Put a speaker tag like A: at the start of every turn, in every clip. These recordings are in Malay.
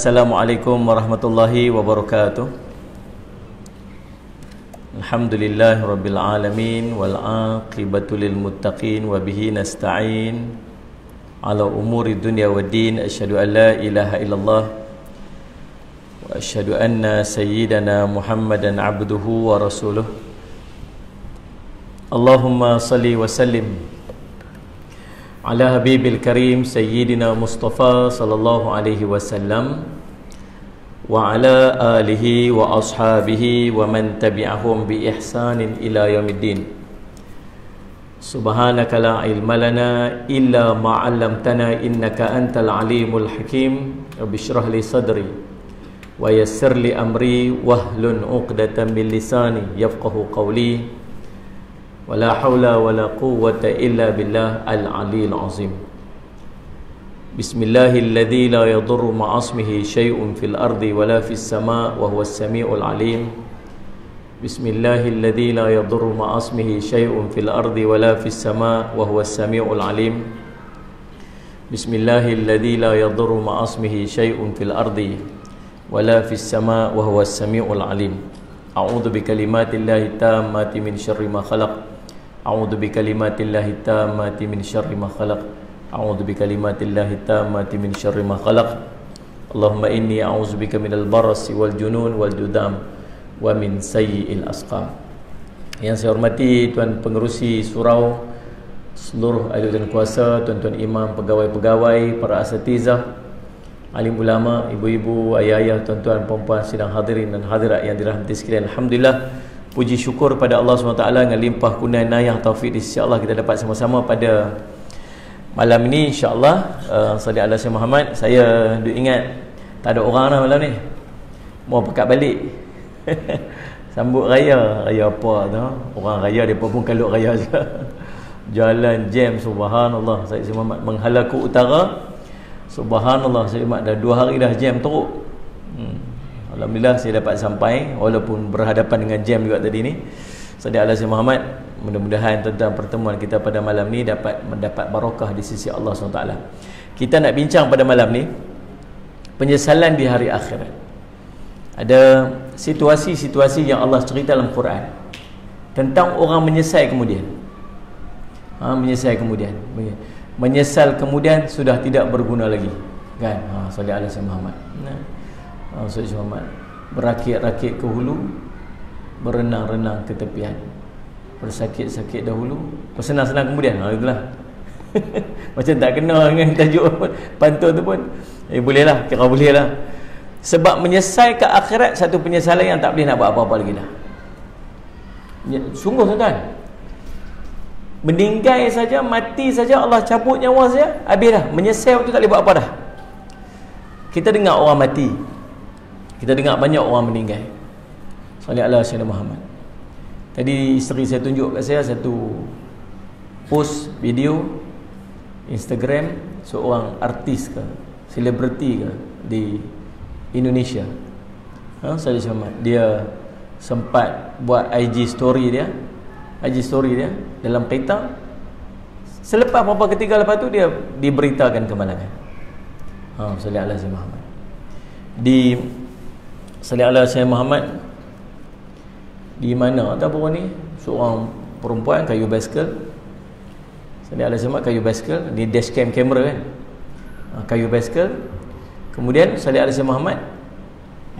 A: Assalamualaikum warahmatullahi wabarakatuh. Alhamdulillah rabbil alamin wal aqibatu lil muttaqin wa bihi nasta'in ala umuri dunya waddin. Asyhadu an la ilaha illallah wa asyhadu anna sayyidana Muhammadan abduhu wa rasuluh. Allahumma salli wa sallim ala habibil karim sayyidina Mustafa sallallahu alaihi wasallam wa ala alihi wa ashabihi wa man tabi'ahum bi ihsanin ila yaumiddin. Subhanaka la ilma lana illa ma 'allamtana innaka antal alimul hakim. Rabbi shrah li sadri wa yassir li amri wahlun 'uqdatam min lisani yafqahu qawli. Wala haula wala quwwata illa billah al-'aliyyil 'azim. Bismillahilladzi la yadurru ma'asmihi syai'un fil ardi wala fis sama' wa huwas sami'ul 'alim. Bismillahilladzi la yadurru ma'asmihi syai'un fil ardi wala fis sama' wa huwas sami'ul 'alim. Bismillahilladzi la yadurru ma'asmihi syai'un fil ardi wala fis sama' wa huwas sami'ul 'alim. A'udzu bikalimatillahi tammati min syarri ma khalaq. A'udzu bikalimatillahi tammati min syarri ma khalaq. A'udzu bikalimatillahi tammati min syarri ma khalaq. Allahumma inni a'udzubika minal barasi wal junun wal judam wa min sayyi'il asqam. Yang saya hormati tuan pengerusi surau, seluruh ahli dan kuasa, tuan-tuan imam, pegawai-pegawai, para asatizah, alim ulama, ibu-ibu, ayah-ayah, tuan-tuan, puan-puan sidang hadirin dan hadirat yang dirahmati sekalian. Alhamdulillah, puji syukur pada Allah SWT dengan limpah kurnia inayah taufik di sisi Allah kita dapat sama-sama pada malam ini insya-Allah. Salli ala Sayyidina Muhammad. Saya duk ingat tak ada orang dah malam ni. Mau pekat balik. Sambut raya, raya apa tu? Orang raya depa pun kalut raya je. Jalan jam, subhanallah. Sayyidina Muhammad menghala ke utara. Subhanallah, Sayyidina Muhammad dah 2 hari dah jam teruk. Alhamdulillah saya dapat sampai walaupun berhadapan dengan jam juga tadi ni. Sallallahu alaihi Muhammad. Mudah-mudahan tentang pertemuan kita pada malam ni dapat mendapat barakah di sisi Allah SWT. Kita nak bincang pada malam ni penyesalan di hari akhirat. Ada situasi-situasi yang Allah cerita dalam Quran tentang orang menyesal kemudian. Menyesal kemudian. Menyesal kemudian sudah tidak berguna lagi. Kan? Sallallahu alaihi Muhammad. Sayyidina Muhammad berakit-rakit ke hulu, berenang-renang ke tepian, bersakit-sakit dahulu, bersenang-senang kemudian. Itulah. Macam tak kena dengan tajuk pantun tu pun. Bolehlah, kira bolehlah. Sebab menyesal ke akhirat satu penyesalan yang tak boleh nak buat apa-apa lagi dah. Sungguh tuan-tuan. Meninggal saja, mati saja, Allah cabut nyawa saja, habis dah. Menyesal tu tak boleh buat apa dah. Kita dengar orang mati, kita dengar banyak orang meninggal. Sallallahu alaihi wasallam Muhammad. Tadi isteri saya tunjuk kat saya satu post video Instagram seorang artis ke, selebriti ke di Indonesia. Sallallahu alaihi wasallam. Dia sempat buat IG story dia dalam kereta. Selepas beberapa ketika lepas tu dia diberitakan kemalangan. Sallallahu alaihi Muhammad. Di Sallallahu alaihi Muhammad di mana tak apa ni, seorang perempuan kayu basikal. Sallallahu alaihi Muhammad kayu basikal, di dashcam kamera kan. Kayu basikal. Kemudian Sallallahu alaihi Muhammad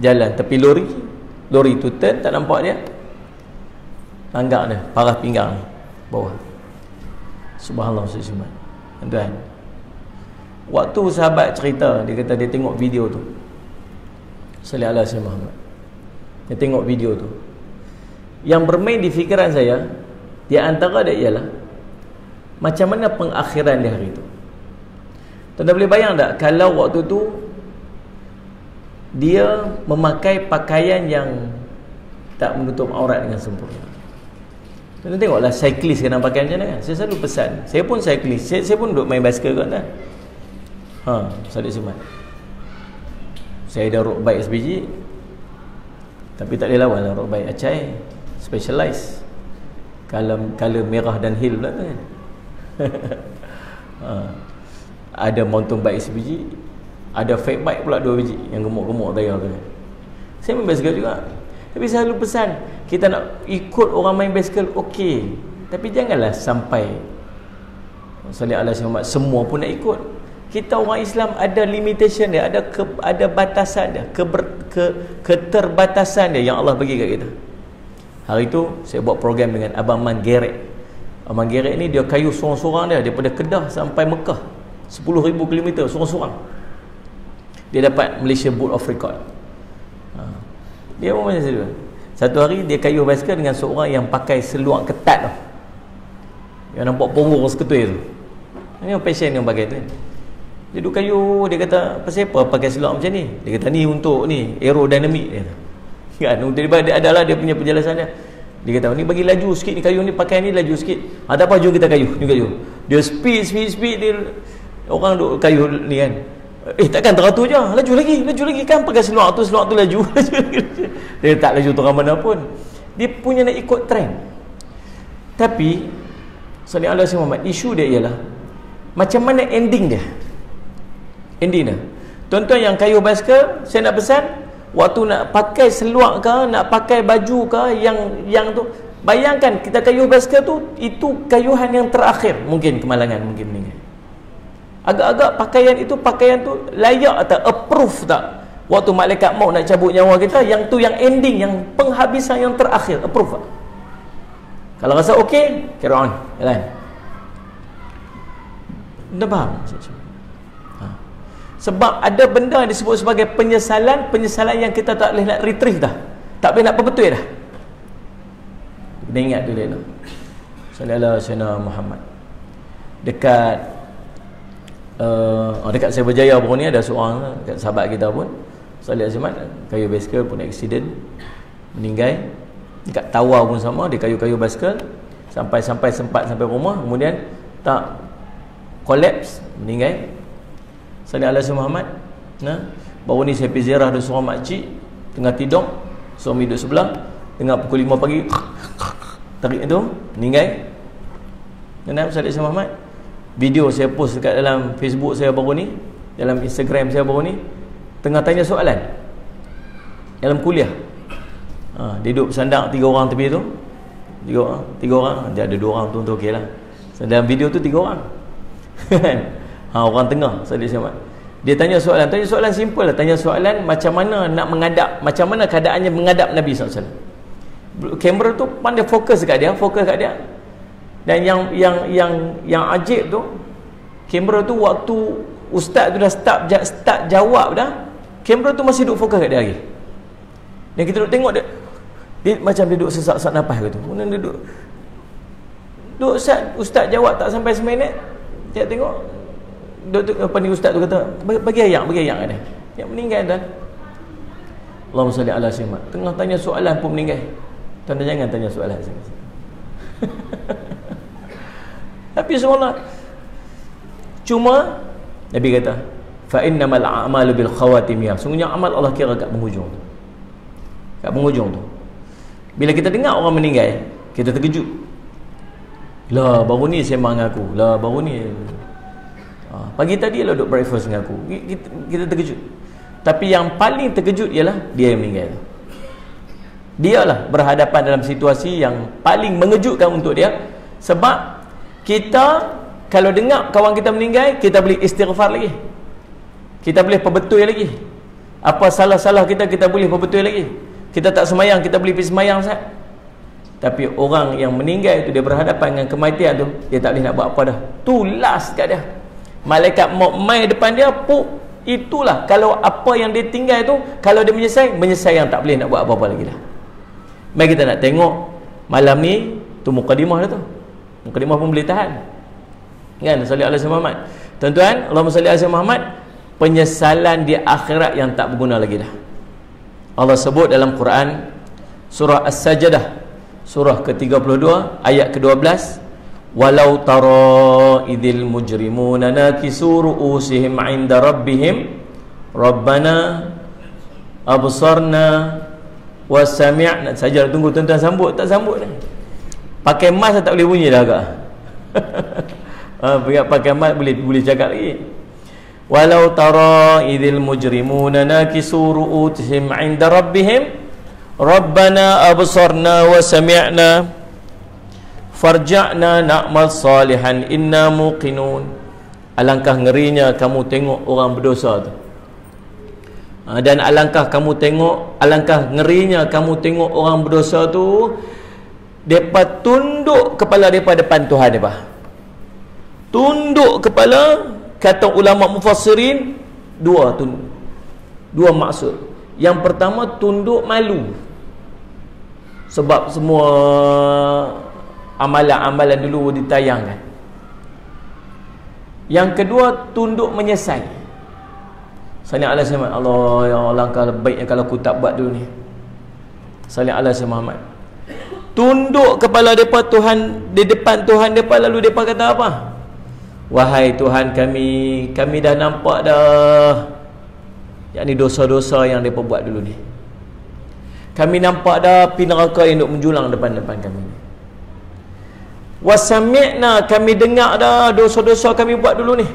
A: jalan tepi lori tu turn, tak nampak dia. Tanggak dia, parah pinggang bawah. Subhanallah Muhammad. Tuan, waktu sahabat cerita, dia kata dia tengok video tu. Sallallahu alaihi Muhammad. Dia tengok video tu. Yang bermain di fikiran saya, di antara dia ialah macam mana pengakhiran di hari itu. Tuan boleh bayang tak kalau waktu tu dia memakai pakaian yang tak menutup aurat dengan sempurna. Tuan tengoklah cyclist kena pakai macam mana kan. Saya selalu pesan, saya pun cyclist, saya pun duduk main basikal kan. Sallallahu alaihi. Saya ada road bike sebiji, tapi tak boleh lawan lah road bike Acai Specialized, color merah dan hill pula tu kan. Ada mountain bike sebiji, Ada fake bike pula 2 biji yang gemuk-gemuk tayar tu. Saya main basikal juga. Tapi saya selalu pesan, kita nak ikut orang main basikal okey, tapi janganlah sampai sallallahu alaihi wasallam semua pun nak ikut. Kita orang Islam ada limitation dia, ada batasan dia, keterbatasan dia yang Allah bagi kat kita. Hari tu saya buat program dengan Abang Man Gerek. Abang Gerek ni dia kayu sorang-sorang dia daripada Kedah sampai Mekah 10,000 km sorang-sorang. Dia dapat Malaysia Book of Record. Dia pun macam tu. Satu hari dia kayuh basikal dengan seorang yang pakai seluar ketat tu, yang nampak punggung seketui tu. Ini passion yang pakai tu. Dia duduk kayuh, dia kata, pasal apa pakai seluar macam ni? Dia kata, ni untuk ni aerodinamik dia kata. Kan, tiba-tiba dia adalah dia punya penjelasan dia. Dia kata, ni bagi laju sikit ni kayuh ni, pakai ni laju sikit. Tak apa, jom kita kayuh, ni kayuh. Dia speed dia, orang duduk kayuh ni kan. Takkan teratur je, laju lagi kan, pakai seluar tu laju. Dia tak laju terang mana pun. Dia punya nak ikut trend. Tapi sallallahu alaihi wasallam, isu dia ialah macam mana ending dia. Tuan-tuan yang kayuh basikal, saya nak pesan, waktu nak pakai seluar ke, nak pakai baju ke, yang tu, bayangkan kita kayuh basikal tu, itu kayuhan yang terakhir, mungkin kemalangan, mungkin meninggal. Agak-agak pakaian tu layak atau approve tak waktu malaikat maut nak cabut nyawa kita, yang tu yang ending, yang penghabisan yang terakhir, approve tak? Kalau rasa okey, carry on, jalan. Anda faham? Sebab ada benda yang disebut sebagai penyesalan yang kita tak boleh nak retrieve dah, tak boleh nak perbetul dah. Kena ingat tu dia tu. Sallallahu alaihi wasallam Muhammad. Dekat Saya Berjaya baru ni ada seorang dekat sahabat kita pun sallallahu alaihi wasallam kayuh basikal pun accident, meninggal. Dekat Tawau pun sama, dia kayuh basikal sampai sempat sampai rumah, kemudian tak collapse, meninggal. Sallallahu alaihi Muhammad. Baru ni saya pergi ziarah ada seorang makcik tengah tidur, suami duduk sebelah, tengah pukul 5 pagi tarik itu, meninggal. Sallallahu alaihi Muhammad. Video saya post dekat dalam Facebook saya baru ni, dalam Instagram saya baru ni, tengah tanya soalan dalam kuliah. Dia duduk bersandar 3 orang tepi tu, 3 orang, dia ada 2 orang tu okey lah. Dalam video tu 3 orang. Orang tengah sallallahu. Dia tanya soalan simple lah, tanya soalan macam mana nak menghadap, macam mana keadaannya menghadap Nabi SAW. Kamera tu pandai fokus kat dia. Dan yang ajib tu, kamera tu waktu ustaz tu dah start jawab dah, kamera tu masih duduk fokus kat dia lagi. Dan kita duduk tengok dia macam dia duduk sesak-sesak nafas gitu. Kemudian dia duduk ustaz jawab tak sampai seminit, dia tengok ustaz tu kata, bagi ayak kat dia. Yang meninggal dah. Allahumma salli ala sayyidina. Tengah tanya soalan pun meninggal. Tuan-tuan jangan tanya soalan. Tapi subhanallah, cuma Nabi kata, fa innamal a'malu bil khawatimiyah. Sungguhnya amal Allah kira kat penghujung tu. Bila kita dengar orang meninggal, kita terkejut. Lah baru ni sembang dengan aku. Lah baru ni pagi tadi lah duduk breakfast dengan aku. Kita terkejut. Tapi yang paling terkejut ialah dia yang meninggal. Dialah berhadapan dalam situasi yang paling mengejutkan untuk dia. Sebab kita kalau dengar kawan kita meninggal, kita boleh istighfar lagi, kita boleh perbetul lagi. Apa salah-salah kita boleh perbetul lagi. Kita tak semayang, kita boleh pergi semayang sah. Tapi orang yang meninggal itu, dia berhadapan dengan kematian tu, dia tak boleh nak buat apa dah. Tu last kat dia. Malaikat mau mai depan dia, itulah. Kalau apa yang dia tinggal itu, kalau dia menyesal yang tak boleh nak buat apa-apa lagi dah. Mari kita nak tengok malam ni, tu mukadimah dah tu. Mukadimah pun boleh tahan. Kan? Sallallahu alaihi Muhammad. Tuan-tuan, Allahumma salli ala Muhammad. Penyesalan di akhirat yang tak berguna lagi dah. Allah sebut dalam Quran surah As-Sajdah, surah ke-32 ayat ke-12, walau tara idzil mujrimuna nakisu ru'usihim 'inda rabbihim rabbana absarna wa sami'na. Saja tunggu tuan-tuan sambut, tak sambut dah. Pakai mask tak boleh bunyi dah agak. Pakai mask boleh cakap lagi. walau tara idzil mujrimuna nakisu ru'usihim 'inda rabbihim rabbana absarna wa sami'na farja'na na'mal salihan inna muqinun. Alangkah ngerinya kamu tengok orang berdosa tu. Dan alangkah ngerinya kamu tengok orang berdosa tu, depa tunduk kepala depa depan Tuhan depa. Tunduk kepala, kata ulama mufassirin, dua maksud. Yang pertama, tunduk malu. Sebab semua amalan-amalan dulu ditayangkan. Yang kedua, tunduk menyesal. Salih ala Sayyidina Muhammad. Allah, ya Allah, alangkah baiknya kalau aku tak buat dulu ni. Salih ala Sayyidina Muhammad. Tunduk kepala depa Tuhan, di depan Tuhan depa, lalu depa kata apa? Wahai Tuhan kami dah nampak dah, yakni dosa-dosa yang depa buat dulu ni. Kami nampak dah api neraka yang duk menjulang depan-depan kami ni. Wasami'na, kami dengar dah dosa-dosa kami buat dulu ni.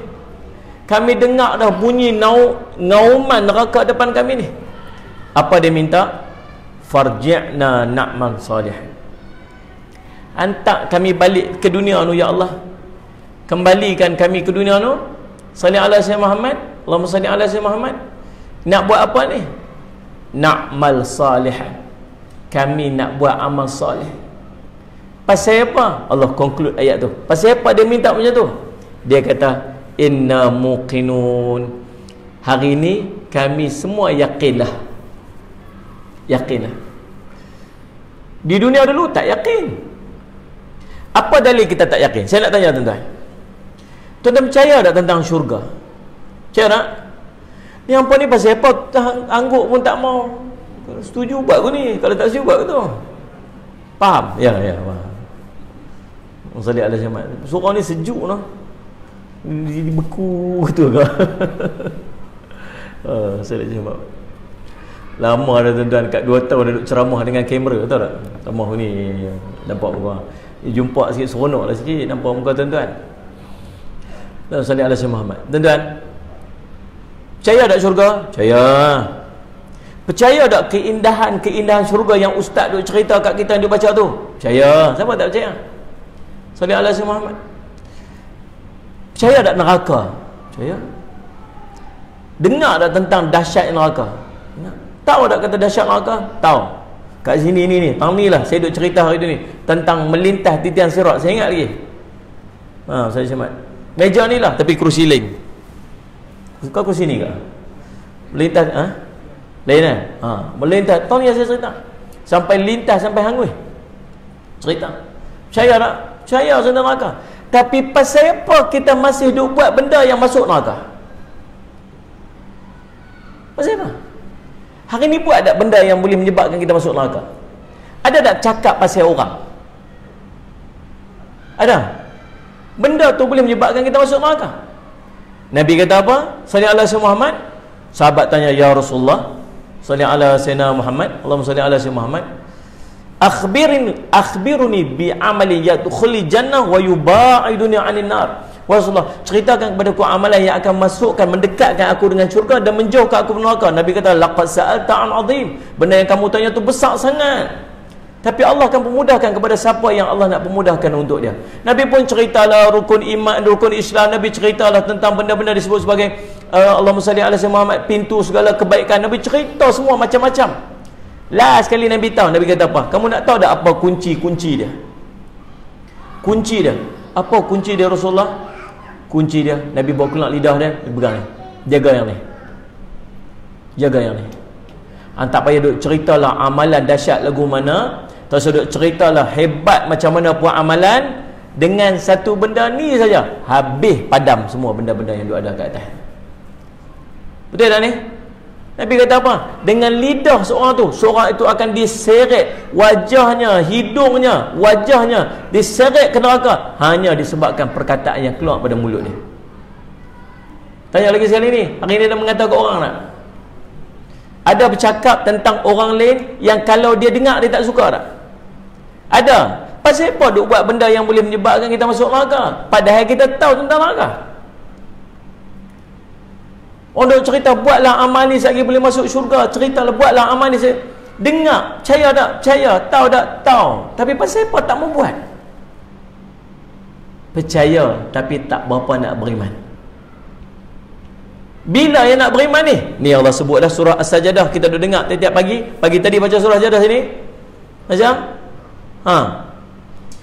A: Kami dengar dah bunyi ngauman neraka depan kami ni. Apa dia minta? Farji'na na'mal salih. Hantar kami balik ke dunia nu ya Allah. Kembalikan kami ke dunia tu. Salli ala Sayyidina Muhammad. Allahumma salli ala Sayyidina Muhammad. Nak buat apa ni? Na'mal salihan. Kami nak buat amal salih. Pasal apa? Allah conclude ayat tu. Pasal apa dia minta macam tu? Dia kata, inna muqinun. Hari ni kami semua yakinlah. Yakinlah. Di dunia dulu tak yakin. Apa dalil kita tak yakin? Saya nak tanya tuan-tuan. Tuan-tuan percaya tak tentang syurga? Percaya tak? Ni hampa ni pasal apa? Angguk pun tak mau. Setuju buat aku ni. Kalau tak setuju buat aku tu. Faham? Ya, faham. Salli ala Muhammad. Surah ni sejuk noh. Dia beku tu ke? Salli ala Muhammad. Lama dah tuan-tuan, kat 2 tahun dah duduk ceramah dengan kamera, tahu tak? Ceramah ni nampak muka. Jumpa sikit seronok lah sikit nampak muka tuan-tuan. Dan salli ala Muhammad. Tuan-tuan, percaya tak syurga? Percaya. Percaya tak keindahan syurga yang ustaz duk cerita kat kita yang duk baca tu? Percaya. Siapa tak percaya? Salli ala Muhammad. Percaya tak neraka? Percaya. Dengar tak tentang dahsyat neraka? Tahu tak kata dahsyat neraka? Tahu. Kat sini ni tahun ni lah saya duk cerita hari tu ni tentang melintas titian sirat. Saya ingat lagi. Saya semat. Meja ni lah tapi kerusi lain. Suka kerusi ni ke? Melintas lain kan? Melintas. Tahun ni saya cerita. Sampai lintas sampai hangui. Cerita. Percaya tak? Percaya saya neraka. Tapi pasal apa kita masih duk buat benda yang masuk neraka? Pasal apa? Hari ni buat tak benda yang boleh menyebabkan kita masuk neraka? Ada tak cakap pasal orang? Ada? Benda tu boleh menyebabkan kita masuk neraka. Nabi kata apa? Salli ala Sayyidina Muhammad. Sahabat tanya, ya Rasulullah, salli ala Sayyidina Muhammad. Allahumma salli ala Sayyidina Muhammad. Akhbiruni bi amali yadkhuli jannah wa yubaiduni 'anil nar. Rasulullah, ceritakan kepada aku amalan yang akan masukkan, mendekatkan aku dengan syurga dan menjauhkan aku neraka. Nabi kata, laqad sa'alta 'an 'azim. Benda yang kamu tanya tu besar sangat. Tapi Allah akan pemudahkan kepada siapa yang Allah nak pemudahkan untuk dia. Nabi pun ceritalah rukun iman, rukun Islam. Nabi ceritalah tentang benda-benda disebut sebagai Allahumma salli ala Sayyidina Muhammad, pintu segala kebaikan. Nabi cerita semua macam-macam. Last sekali Nabi tahu, Nabi kata apa? Kamu nak tahu tak apa kunci dia? Kunci dia. Apa kunci dia Rasulullah? Kunci dia, Nabi bawa keluar lidah dia, dia pegang ni. Jaga yang ni. Jaga yang ni. Tak payah duk ceritalah amalan dahsyat lagu mana, tak usah duk ceritalah hebat macam mana buat amalan. Dengan satu benda ni saja habis padam semua benda-benda yang duk ada kat atas. Betul tak ni? Nabi kata apa? Dengan lidah seorang itu akan diseret wajahnya, hidungnya, wajahnya diseret ke neraka hanya disebabkan perkataan yang keluar pada mulut dia. Tanya lagi sekali ni, hari ni dia mengata ke orang tak? Ada bercakap tentang orang lain yang kalau dia dengar dia tak suka tak? Ada. Pasal apa duk buat benda yang boleh menyebabkan kita masuk neraka? Padahal kita tahu tentang neraka. Orang duk cerita, buatlah amal ni sekali boleh masuk syurga. Ceritalah, buatlah amal ni. Dengar, percaya tak? Percaya. Tahu tak? Tahu. Tapi pasal apa tak mau buat? Percaya, tapi tak berapa nak beriman. Bila yang nak beriman ni? Ni Allah sebutlah surah As-Sajdah. Kita duk dengar tiap pagi. Pagi tadi baca surah As-Sajdah sini. Macam?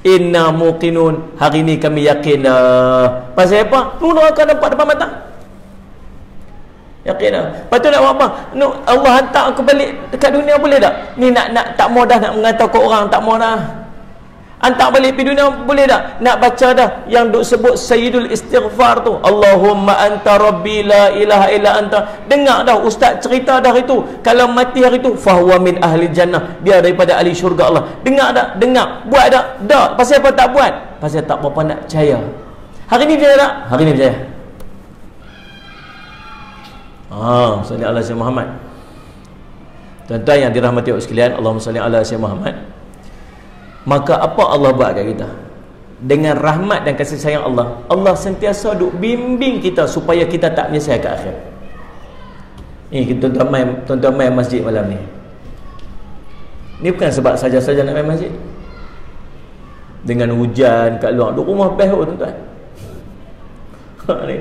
A: Inna muqinun. Hari ni kami yakin dah. Pasal apa? Tuna akan nampak depan mata. Yakin dah. Lepas tu nak buat apa? Allah hantar aku balik dekat dunia, boleh tak? Ni nak tak mau dah nak mengatakan ke orang, tak mau dah. Hantar balik pergi dunia, boleh tak? Nak baca dah yang duk sebut Sayyidul Istighfar tu, Allahumma anta rabbi la ilaha illa anta. Dengar dah ustaz cerita dah itu. Kalau mati hari tu, fahuwa min ahli jannah, dia daripada ahli syurga Allah. Dengar dah, dengar. Buat dah, dah. Pasal apa tak buat? Pasal tak berapa nak percaya. Hari ni percaya tak? Hari ni percaya. Salli ala Sayyidina Muhammad. Tuan-tuan yang dirahmati Allah sekalian, Allahumma salli ala Sayyidina Muhammad. Maka apa Allah buat kat kita? Dengan rahmat dan kasih sayang Allah, Allah sentiasa duk bimbing kita supaya kita tak menyesal ke akhir. Ni tuan-tuan main masjid malam ni. Ni bukan sebab saja-saja nak main masjid. Dengan hujan kat luar, duk rumah best tuan-tuan. Ni.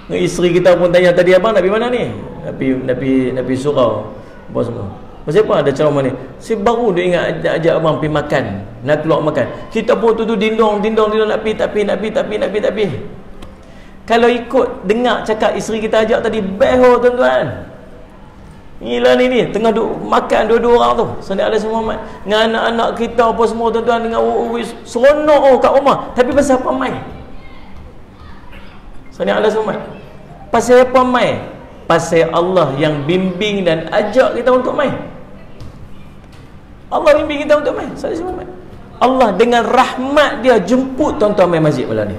A: Isteri kita pun tanya tadi, abang nak pergi mana ni? Nak pergi surau. Apa semua. Pasal apa ada ceramah ni? Saya baru dia ingat ajak abang pergi makan, nak keluar makan. Kita pun tu dindong nak pergi tak pergi. Kalau ikut dengar cakap isteri kita ajak tadi, beho tuan-tuan. Gila ni tengah duk makan dua-dua orang tu. Sallallahu alaihi wasallam dengan anak-anak kita apa semua tuan-tuan, dengan seronok kat rumah. Tapi pasal apa mai? Sallallahu alaihi wasallam. Pasal apa mai? Pasal Allah yang bimbing dan ajak kita untuk mai. Allah bimbing kita untuk mai. Allah dengan rahmat dia jemput tuan-tuan mai masjid malam ni.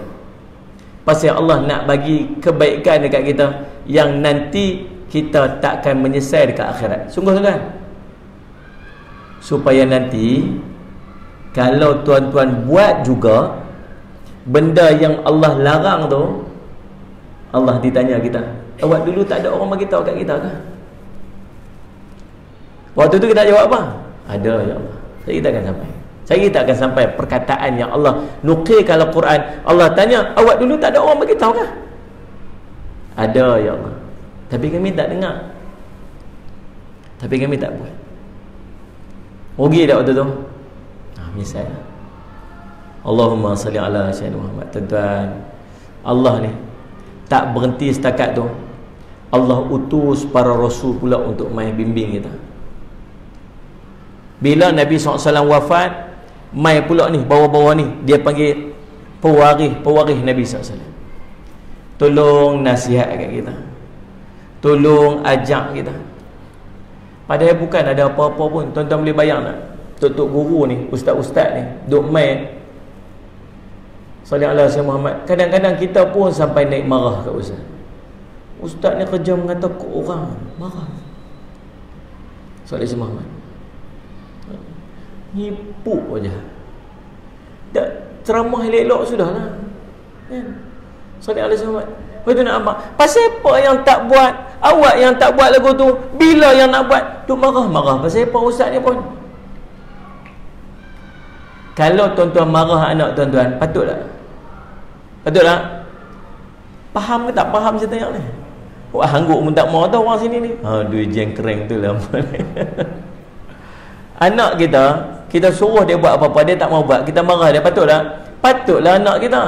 A: Pasal Allah nak bagi kebaikan dekat kita yang nanti kita takkan menyesal dekat akhirat. Sungguh tuan-tuan. Supaya nanti kalau tuan-tuan buat juga benda yang Allah larang tu, Allah ditanya kita, awak dulu tak ada orang bagi tahu kat kita ke? Waktu tu kita jawab apa? Ada ya Allah. Saya tak akan sampai perkataan yang Allah nukil kalau Quran. Allah tanya, awak dulu tak ada orang bagi tahu ke? Ada ya Allah. Tapi kami tak dengar. Tapi kami tak buat. Rugi tak waktu tu? Misalnya. Allahumma salli ala Sayyidina Muhammad. Tuan-tuan, Allah ni tak berhenti setakat tu. Allah utus para rasul pula untuk mai bimbing kita. Bila Nabi SAW wafat, mai pula ni, bawah-bawah ni, dia panggil pewaris Nabi SAW. Tolong nasihat kat kita, tolong ajak kita. Padahal bukan ada apa-apa pun. Tuan-tuan boleh bayang tak? Tok-tok guru ni, ustaz-ustaz ni duk mai sallallahu alaihi wasallam Muhammad. Kadang-kadang kita pun sampai naik marah kat ustaz. Ustaz ni kerja mengata ke orang, marah. Sallallahu alaihi Muhammad. Nipuk aja. Tak ceramah elok-elok sudahlah. Kan? Sallallahu alaihi Muhammad. Betul nak apa? Pasal apa yang tak buat? Awak yang tak buat lagu tu. Bila yang nak buat? Duk marah-marah. Pasal apa ustaz ni pun? Kalau tuan-tuan marah anak tuan-tuan, patut tak? Patut tak? Faham ke tak faham saya tanya ni? Wah, hangguk pun tak mau tahu orang sini ni. Dua jeng kering tu lah. Anak kita suruh dia buat apa-apa, dia tak mau buat, kita marah dia, patut tak? Patutlah anak kita.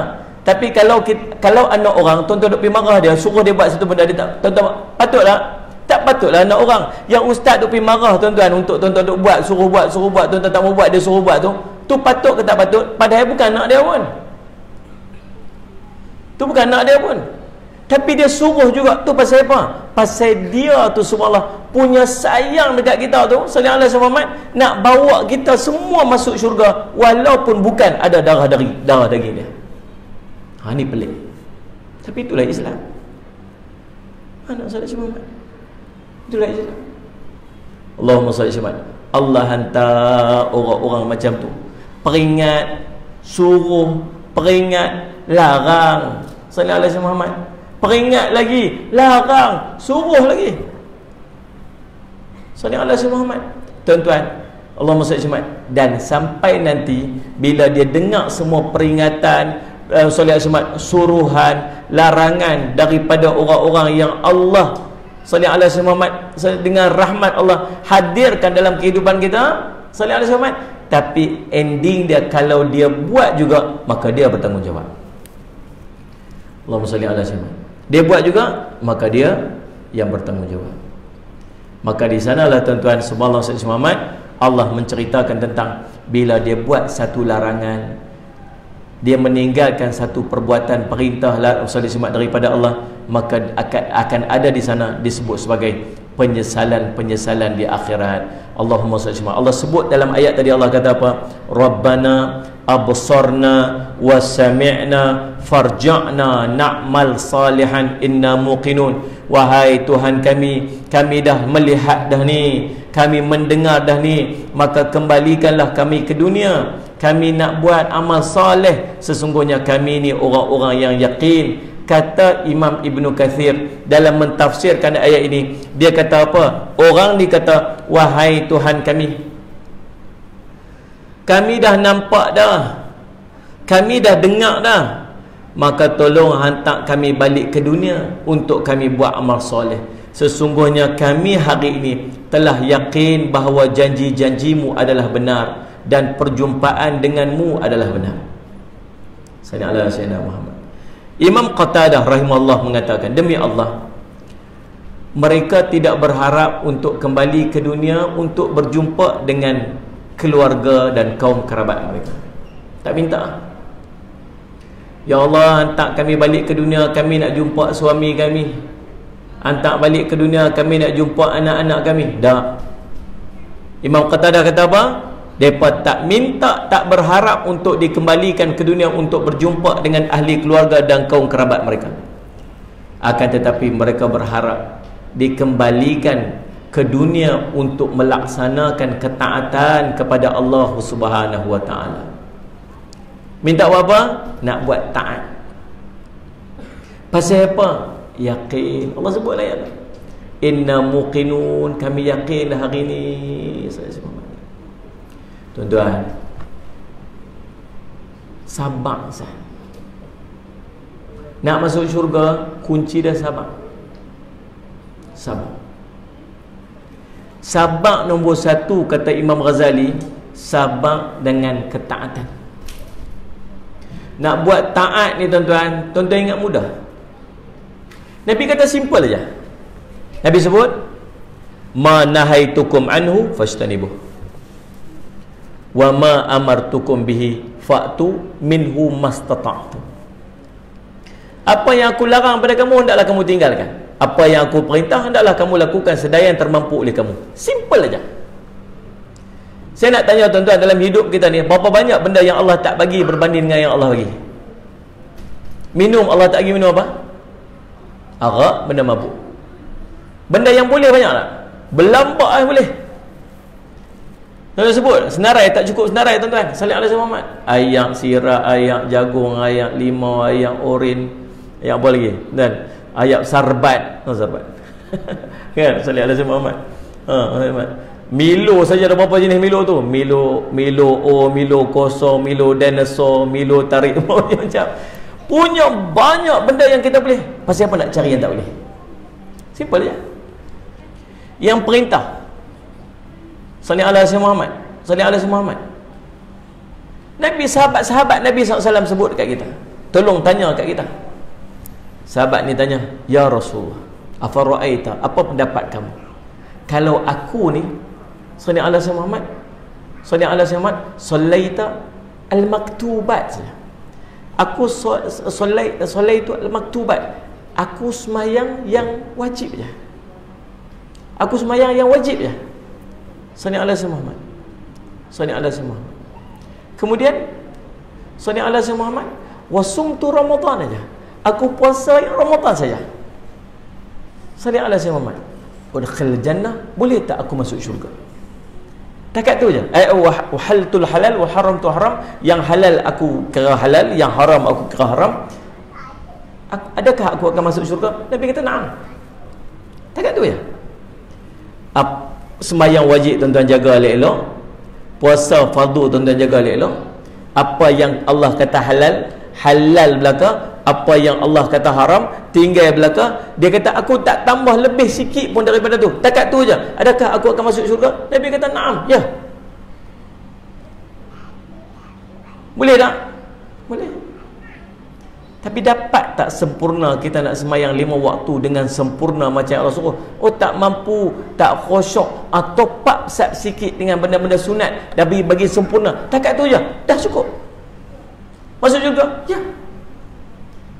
A: Tapi kalau anak orang, tuan-tuan duk pergi marah dia, suruh dia buat satu benda, dia tak, tuan-tuan patut tak? Tak patutlah anak orang. Yang ustaz duk pergi marah tuan-tuan untuk tuan-tuan duk buat, suruh buat, tuan-tuan tak mau buat, dia suruh buat tu patut ke tak patut? Padahal bukan anak dia pun. Tu bukan anak dia pun. Tapi dia suruh juga. Tu pasal apa? Pasal dia tu subhanallah punya sayang dekat kita tu, sallallahu alaihi wasallam, nak bawa kita semua masuk syurga walaupun bukan ada darah daging dia. Ni pelik. Tapi itulah Islam. Anak sallallahu alaihi wasallam. Itulah Islam. Allahumma salli alaihi wasallam. Allah hantar orang-orang macam tu. Peringat, suruh, peringat, larang. Sallallahu alaihi Muhammad. peringat lagi, larang, suruh lagi. Sallallahu alaihi Muhammad. Tuan-tuan, Allahumma salli Muhammad. Dan sampai nanti bila dia dengar semua peringatan, sallallahu alaihi Muhammad, suruhan, larangan daripada orang-orang yang Allah sallallahu alaihi Muhammad dengan rahmat Allah hadirkan dalam kehidupan kita, sallallahu alaihi Muhammad, tapi ending dia kalau dia buat juga, maka dia bertanggungjawab. Allahumma salli ala Muhammad. Dia buat juga, maka dia yang bertanggungjawab. Maka di sanalah tuan-tuan, subhanallah sallallahu Muhammad, Allah menceritakan tentang bila dia buat satu larangan, dia meninggalkan satu perbuatan perintah sallallahu daripada Allah, maka akan ada di sana disebut sebagai penyesalan-penyesalan di akhirat. Allahumma salli. Allah sebut dalam ayat tadi, Allah kata apa? Rabbana absarna wa sami'na farja'na na'mal salihan inna muqinun. Wahai Tuhan kami, kami dah melihat dah ni, kami mendengar dah ni, maka kembalikanlah kami ke dunia. Kami nak buat amal soleh, sesungguhnya kami ni orang-orang yang yakin. Kata Imam Ibn Kathir dalam mentafsirkan ayat ini, dia kata apa? Orang ni kata, wahai Tuhan kami, kami dah nampak dah, kami dah dengar dah, maka tolong hantar kami balik ke dunia untuk kami buat amal soleh. Sesungguhnya kami hari ini telah yakin bahawa janji-janjimu adalah benar dan perjumpaan denganmu adalah benar. Sallallahu alaihi Muhammad. Imam Qatadah rahimahullah mengatakan, demi Allah, mereka tidak berharap untuk kembali ke dunia untuk berjumpa dengan keluarga dan kaum kerabat mereka. Tak minta, ya Allah, hantar kami balik ke dunia, kami nak jumpa suami kami. Hantar balik ke dunia, kami nak jumpa anak-anak kami. Tak. Imam Qatadah kata apa? Mereka tak minta, tak berharap untuk dikembalikan ke dunia untuk berjumpa dengan ahli keluarga dan kaum kerabat mereka. Akan tetapi mereka berharap dikembalikan ke dunia untuk melaksanakan ketaatan kepada Allah Subhanahu wa taala. Minta apa? Nak buat taat. Pasal apa? Yakin. Allah sebut ayat, inna muqinun, kami yakin hari ini. Tuan-tuan, sabar sah. Nak masuk syurga, kunci dah sabar. Sabar. Sabar nombor satu, kata Imam Ghazali, sabar dengan ketaatan. Nak buat taat ni tuan-tuan, tuan-tuan ingat mudah. Nabi kata simple aja. Nabi sebut, ma nahaitukum anhu fajtanibuh wa ma amartukum bihi fa'tu minhu mastata'tum. Apa yang aku larang pada kamu, hendaklah kamu tinggalkan. Apa yang aku perintah, hendaklah kamu lakukan sedaya yang termampu oleh kamu. Simple aja. Saya nak tanya tuan-tuan, dalam hidup kita ni, berapa banyak benda yang Allah tak bagi berbanding dengan yang Allah bagi? Minum, Allah tak bagi minum apa? Arak, benda mabuk. Benda yang boleh banyak tak? Berlambak boleh. Tuan-tuan sebut, senarai tak cukup senarai tuan-tuan. Sallallahu alaihi Muhammad. Ayak sirap, ayak jagung, ayak limau, ayak oren, ayak apa lagi? Dan ayak sarbat. Sarbat. Kan? Sallallahu alaihi Muhammad. Milo saja ada berapa jenis Milo tu? Milo O, Milo kosong, Milo dinosaur, Milo tarik macam. Punya banyak benda yang kita boleh. Pasal apa nak cari yang tak boleh? Simple je. Yang perintah, sallallahu alaihi Muhammad, sallallahu alaihi Muhammad. Nabi, sahabat-sahabat Nabi SAW sebut dekat kita. Tolong tanya kat kita. Sahabat ni tanya, ya Rasulullah, afara'aita, apa pendapat kamu kalau aku ni, sallallahu alaihi Muhammad, sallallahu alaihi Muhammad, sallaita al-maktubat saja. Aku solaitu al-maktubat. Aku semayang yang wajib je. Aku semayang yang wajib je. Sallallahu alaihi Muhammad, sallallahu alaihi Muhammad. Kemudian sallallahu alaihi Muhammad, wasumtu Ramadan aja. Aku puasa yang Ramadan saja. Sallallahu alaihi Muhammad. Udkhil jannah, boleh tak aku masuk syurga? Takat tu je. Wahaltul halal wa haramtu haram. Yang halal aku kira halal, yang haram aku kira haram. adakah aku akan masuk syurga? Nabi kata na'am. Takat tu ya. Sembahyang wajib tuan-tuan jaga elok-elok, puasa fardu tuan-tuan jaga elok-elok. Apa yang Allah kata halal belaka, apa yang Allah kata haram tinggal belaka. Dia kata aku tak tambah lebih sikit pun daripada tu. Takat tu aja. Adakah aku akan masuk syurga? Nabi kata na'am. Ya. Boleh tak? Boleh. Tapi dapat tak sempurna kita nak sembahyang 5 waktu dengan sempurna macam Allah suruh? Oh, tak mampu, tak khusyuk, atau top sikit dengan benda-benda sunat, dah bagi sempurna. Takat tu je, dah cukup. Masuk juga? Ya.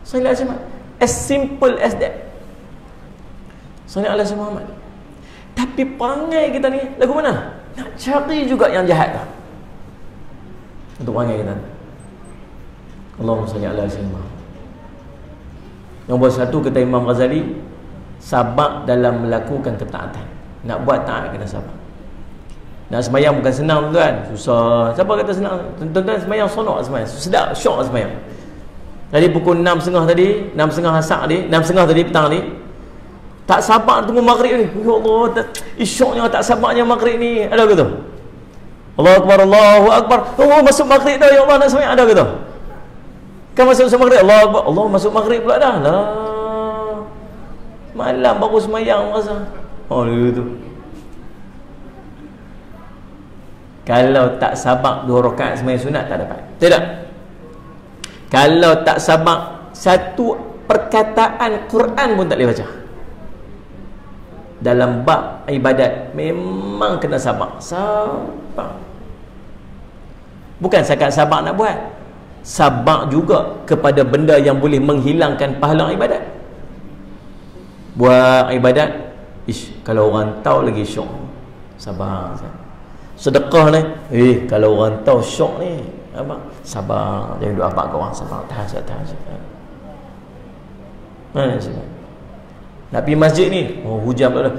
A: Salat Jumaat. As simple as that. Salat ala Muhammad. Tapi perangai kita ni lagu mana? Nak cari juga yang jahat tak? Untuk perangai kita. Allahumma salli ala Muhammad. Nombor 1 kata Imam Ghazali, sabar dalam melakukan ketaatan. Nak buat taat kena sabar. Nak sembahyang bukan senang tuan, susah. Siapa kata senang? Tuan-tuan sembahyang sonok sembahyang, sedap, syok sembahyang. Tadi pukul 6.30 tadi, 6.30 asar tadi, 6.30 tadi petang ni, tak sabar tunggu maghrib ni. Ya Allah, isyoknya tak sabarnya maghrib ni. Ada ke tu? Allahu Akbar, Allahu Akbar. Oh, masuk maghrib dah ya Allah, nak sembahyang. Ada ke tu? Kan masuk maghrib, Allah Akbar. Allah masuk maghrib pula dah lah. Malam baru sembahyang rasa. Oh gitu. Kalau tak sabar 2 rakaat sembahyang sunat tak dapat. Tidak. Kalau tak sabar satu perkataan Quran pun tak boleh baca. Dalam bab ibadat memang kena sabar. Sabar. Bukan sakat sabar nak buat, sabar juga kepada benda yang boleh menghilangkan pahala ibadat. Buat ibadat, kalau orang tahu lagi syok. Sabar. Sedekah ni, kalau orang tahu syok ni, apa? Sabar. Jangan duk apa kat orang, sabar. Tahan. Nak pergi masjid ni, oh hujan pula dah.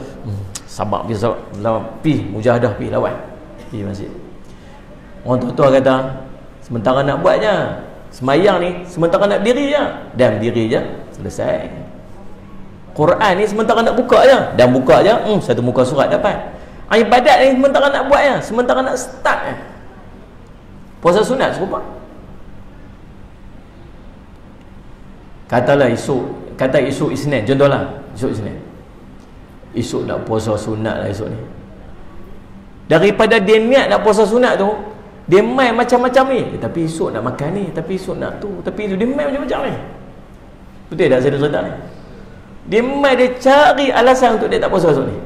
A: Sabar pergi lawan, pergi mujahadah, pergi lawan. Pergi masjid. Orang tua-tua kata, sementara nak buatnya sembahyang ni, sementara nak diri je, dan diri je, selesai. Quran ni sementara nak buka je, dan buka je, satu muka surat dapat. Ibadat ni sementara nak buat je, sementara nak start je. Puasa sunat serupa. Katalah esok Isnin, contohlah esok Isnin, esok nak puasa sunat lah esok ni. Daripada dia niat nak puasa sunat tu, dia main macam-macam ni, tapi esok nak makan ni, tapi esok nak tu, tapi itu dia main macam-macam ni. Betul tak saya cerita ni? Dia main, dia cari alasan untuk dia tak puasa esok ni.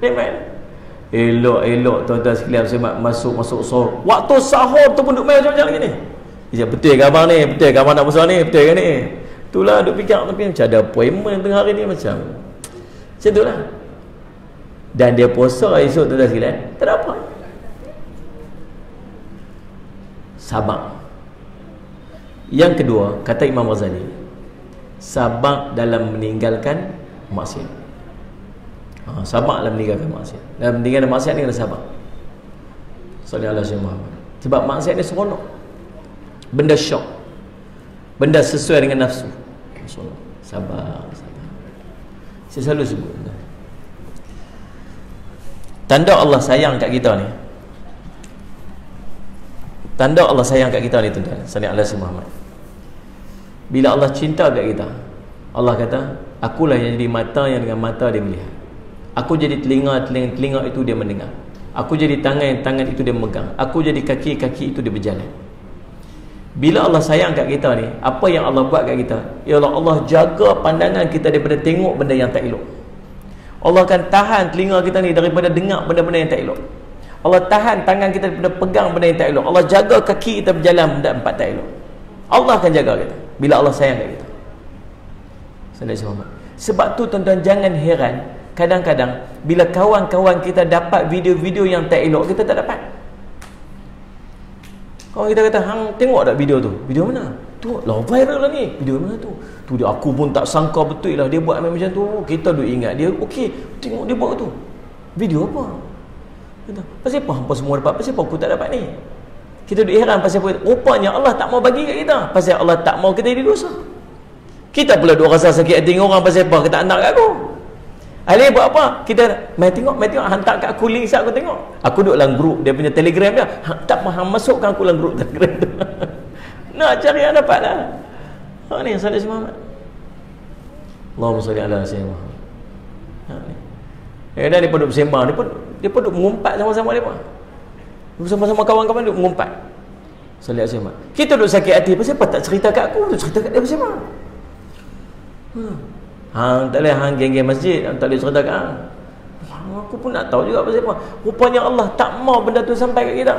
A: Dia main. Elok tuan-tuan sekalian, saya masuk sahur. Waktu sahur tu pun duk main macam-macam lagi ni. Dia cakap, betul ke abang ni? Betul ke abang nak puasa ni? Betul ke ni? Itulah duk fikir tapi macam ada appointment tengah hari ni macam itulah. Dan dia puasa esok tuan-tuan sekalian, tak ada apa. Sabar. Yang kedua, kata Imam Ghazali, sabar dalam meninggalkan maksiat. Sabar dalam meninggalkan maksiat. Dalam meninggalkan maksiat ni kena sabar. Sallallahu alaihi wasallam. Sebab maksiat ni seronok. Benda syok. Benda sesuai dengan nafsu. Sabar. Saya selalu sebut. Tanda Allah sayang kat kita ni. Tanda Allah sayang kat kita ni tuan-tuan. Sallallahu alaihi wasallam. Bila Allah cinta kat kita, Allah kata, akulah yang jadi mata yang dengan mata dia melihat. Aku jadi telinga itu dia mendengar. Aku jadi tangan itu dia memegang. Aku jadi kaki itu dia berjalan. Bila Allah sayang kat kita ni, apa yang Allah buat kat kita? Ya Allah jaga pandangan kita daripada tengok benda yang tak elok. Allah akan tahan telinga kita ni daripada dengar benda-benda yang tak elok. Allah tahan tangan kita daripada pegang benda yang tak elok. Allah jaga kaki kita berjalan benda empat tak elok. Allah akan jaga kita bila Allah sayang kat kita. Sebab tu tuan-tuan jangan heran, kadang-kadang bila kawan-kawan kita dapat video-video yang tak elok, kita tak dapat. Kawan kita kata, hang tengok tak video tu? Video mana? Tu lah viral lah ni. Video mana tu? Tu dia, aku pun tak sangka betul lah dia buat macam tu. Kita duk ingat dia, okey, tengok dia buat tu. Video apa? Kata, pasal apa hampa semua dapat? Pasal apa aku tak dapat ni? Kita duduk heran pasal apa? Rupanya Allah tak mau bagi kat kita. Pasal Allah tak mau kita jadi dosa. Kita pula duk rasa sakit hati orang pasal apa? Kita hantar kat aku. Ali buat apa? Kita mai tengok hantar kat aku link aku tengok. Aku duduk dalam grup dia punya Telegram dia. Tak faham masukkan aku dalam grup Telegram tu. Nak cari yang dapatlah. Ha ni salih Muhammad. Allahumma salli ala sayyidina Muhammad. Ha ni. Dan dia pun duduk bersembang, dia pun duduk mengumpat sama-sama dia pun. Bersama-sama kawan-kawan duduk mengumpat. Salih ala sayyidina Muhammad. Kita duduk sakit hati pasal apa tak cerita kat aku, tu cerita kat dia pasal apa? Hang tak boleh hang geng-geng masjid, hang tak boleh cerita kat hang. Aku pun nak tahu juga pasal apa. Rupanya Allah tak mau benda tu sampai kat kita.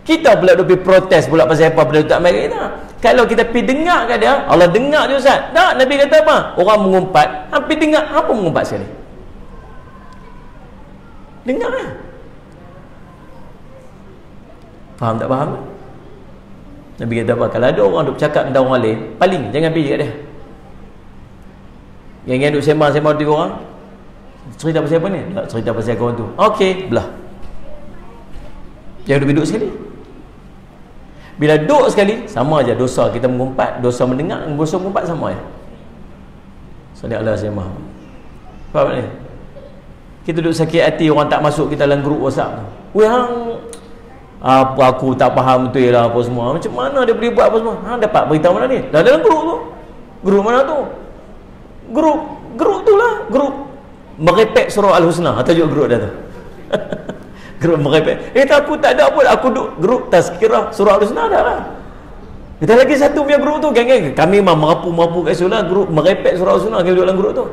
A: Kita pula duk pergi protes pula pasal apa benda tu tak sampai kat kita. Kalau kita pergi dengar kat dia, Allah dengar je Ustaz. Tak, Nabi kata apa? Orang mengumpat, hang pergi dengar, apa mengumpat sekali? Dengar lah. Faham tak faham? Nabi kata apa? Kalau ada orang duk cakap tentang orang lain, paling jangan pergi kat dia. Yang duk sembang-sembang tiga orang, cerita pasal apa ni? Tak cerita pasal kawan tu. Okey, belah. Jangan duduk sekali. Bila duduk sekali, sama aja dosa kita mengumpat, dosa mendengar, dosa mengumpat sama aja. Sallallahu alaihi wasallam. Faham ni? Kita duduk sakit hati orang tak masuk kita dalam grup WhatsApp tu. Weh hang, apa aku tak faham betul lah apa semua. Macam mana dia boleh buat apa semua? Hang dapat beritahu mana ni? Dah dalam grup tu. Grup mana tu? Grup tu lah, grup merepek surah Al-Husna. Tajuk grup dah tu. Grup merepek. Aku tak ada pun, aku duduk grup tazkirah surah Al-Husna dah lah. Kita lagi satu punya grup tu, geng-geng. Kami memang merapu-merapu kat situ lah, grup merepek surah Al-Husna, kita duduk dalam grup tu.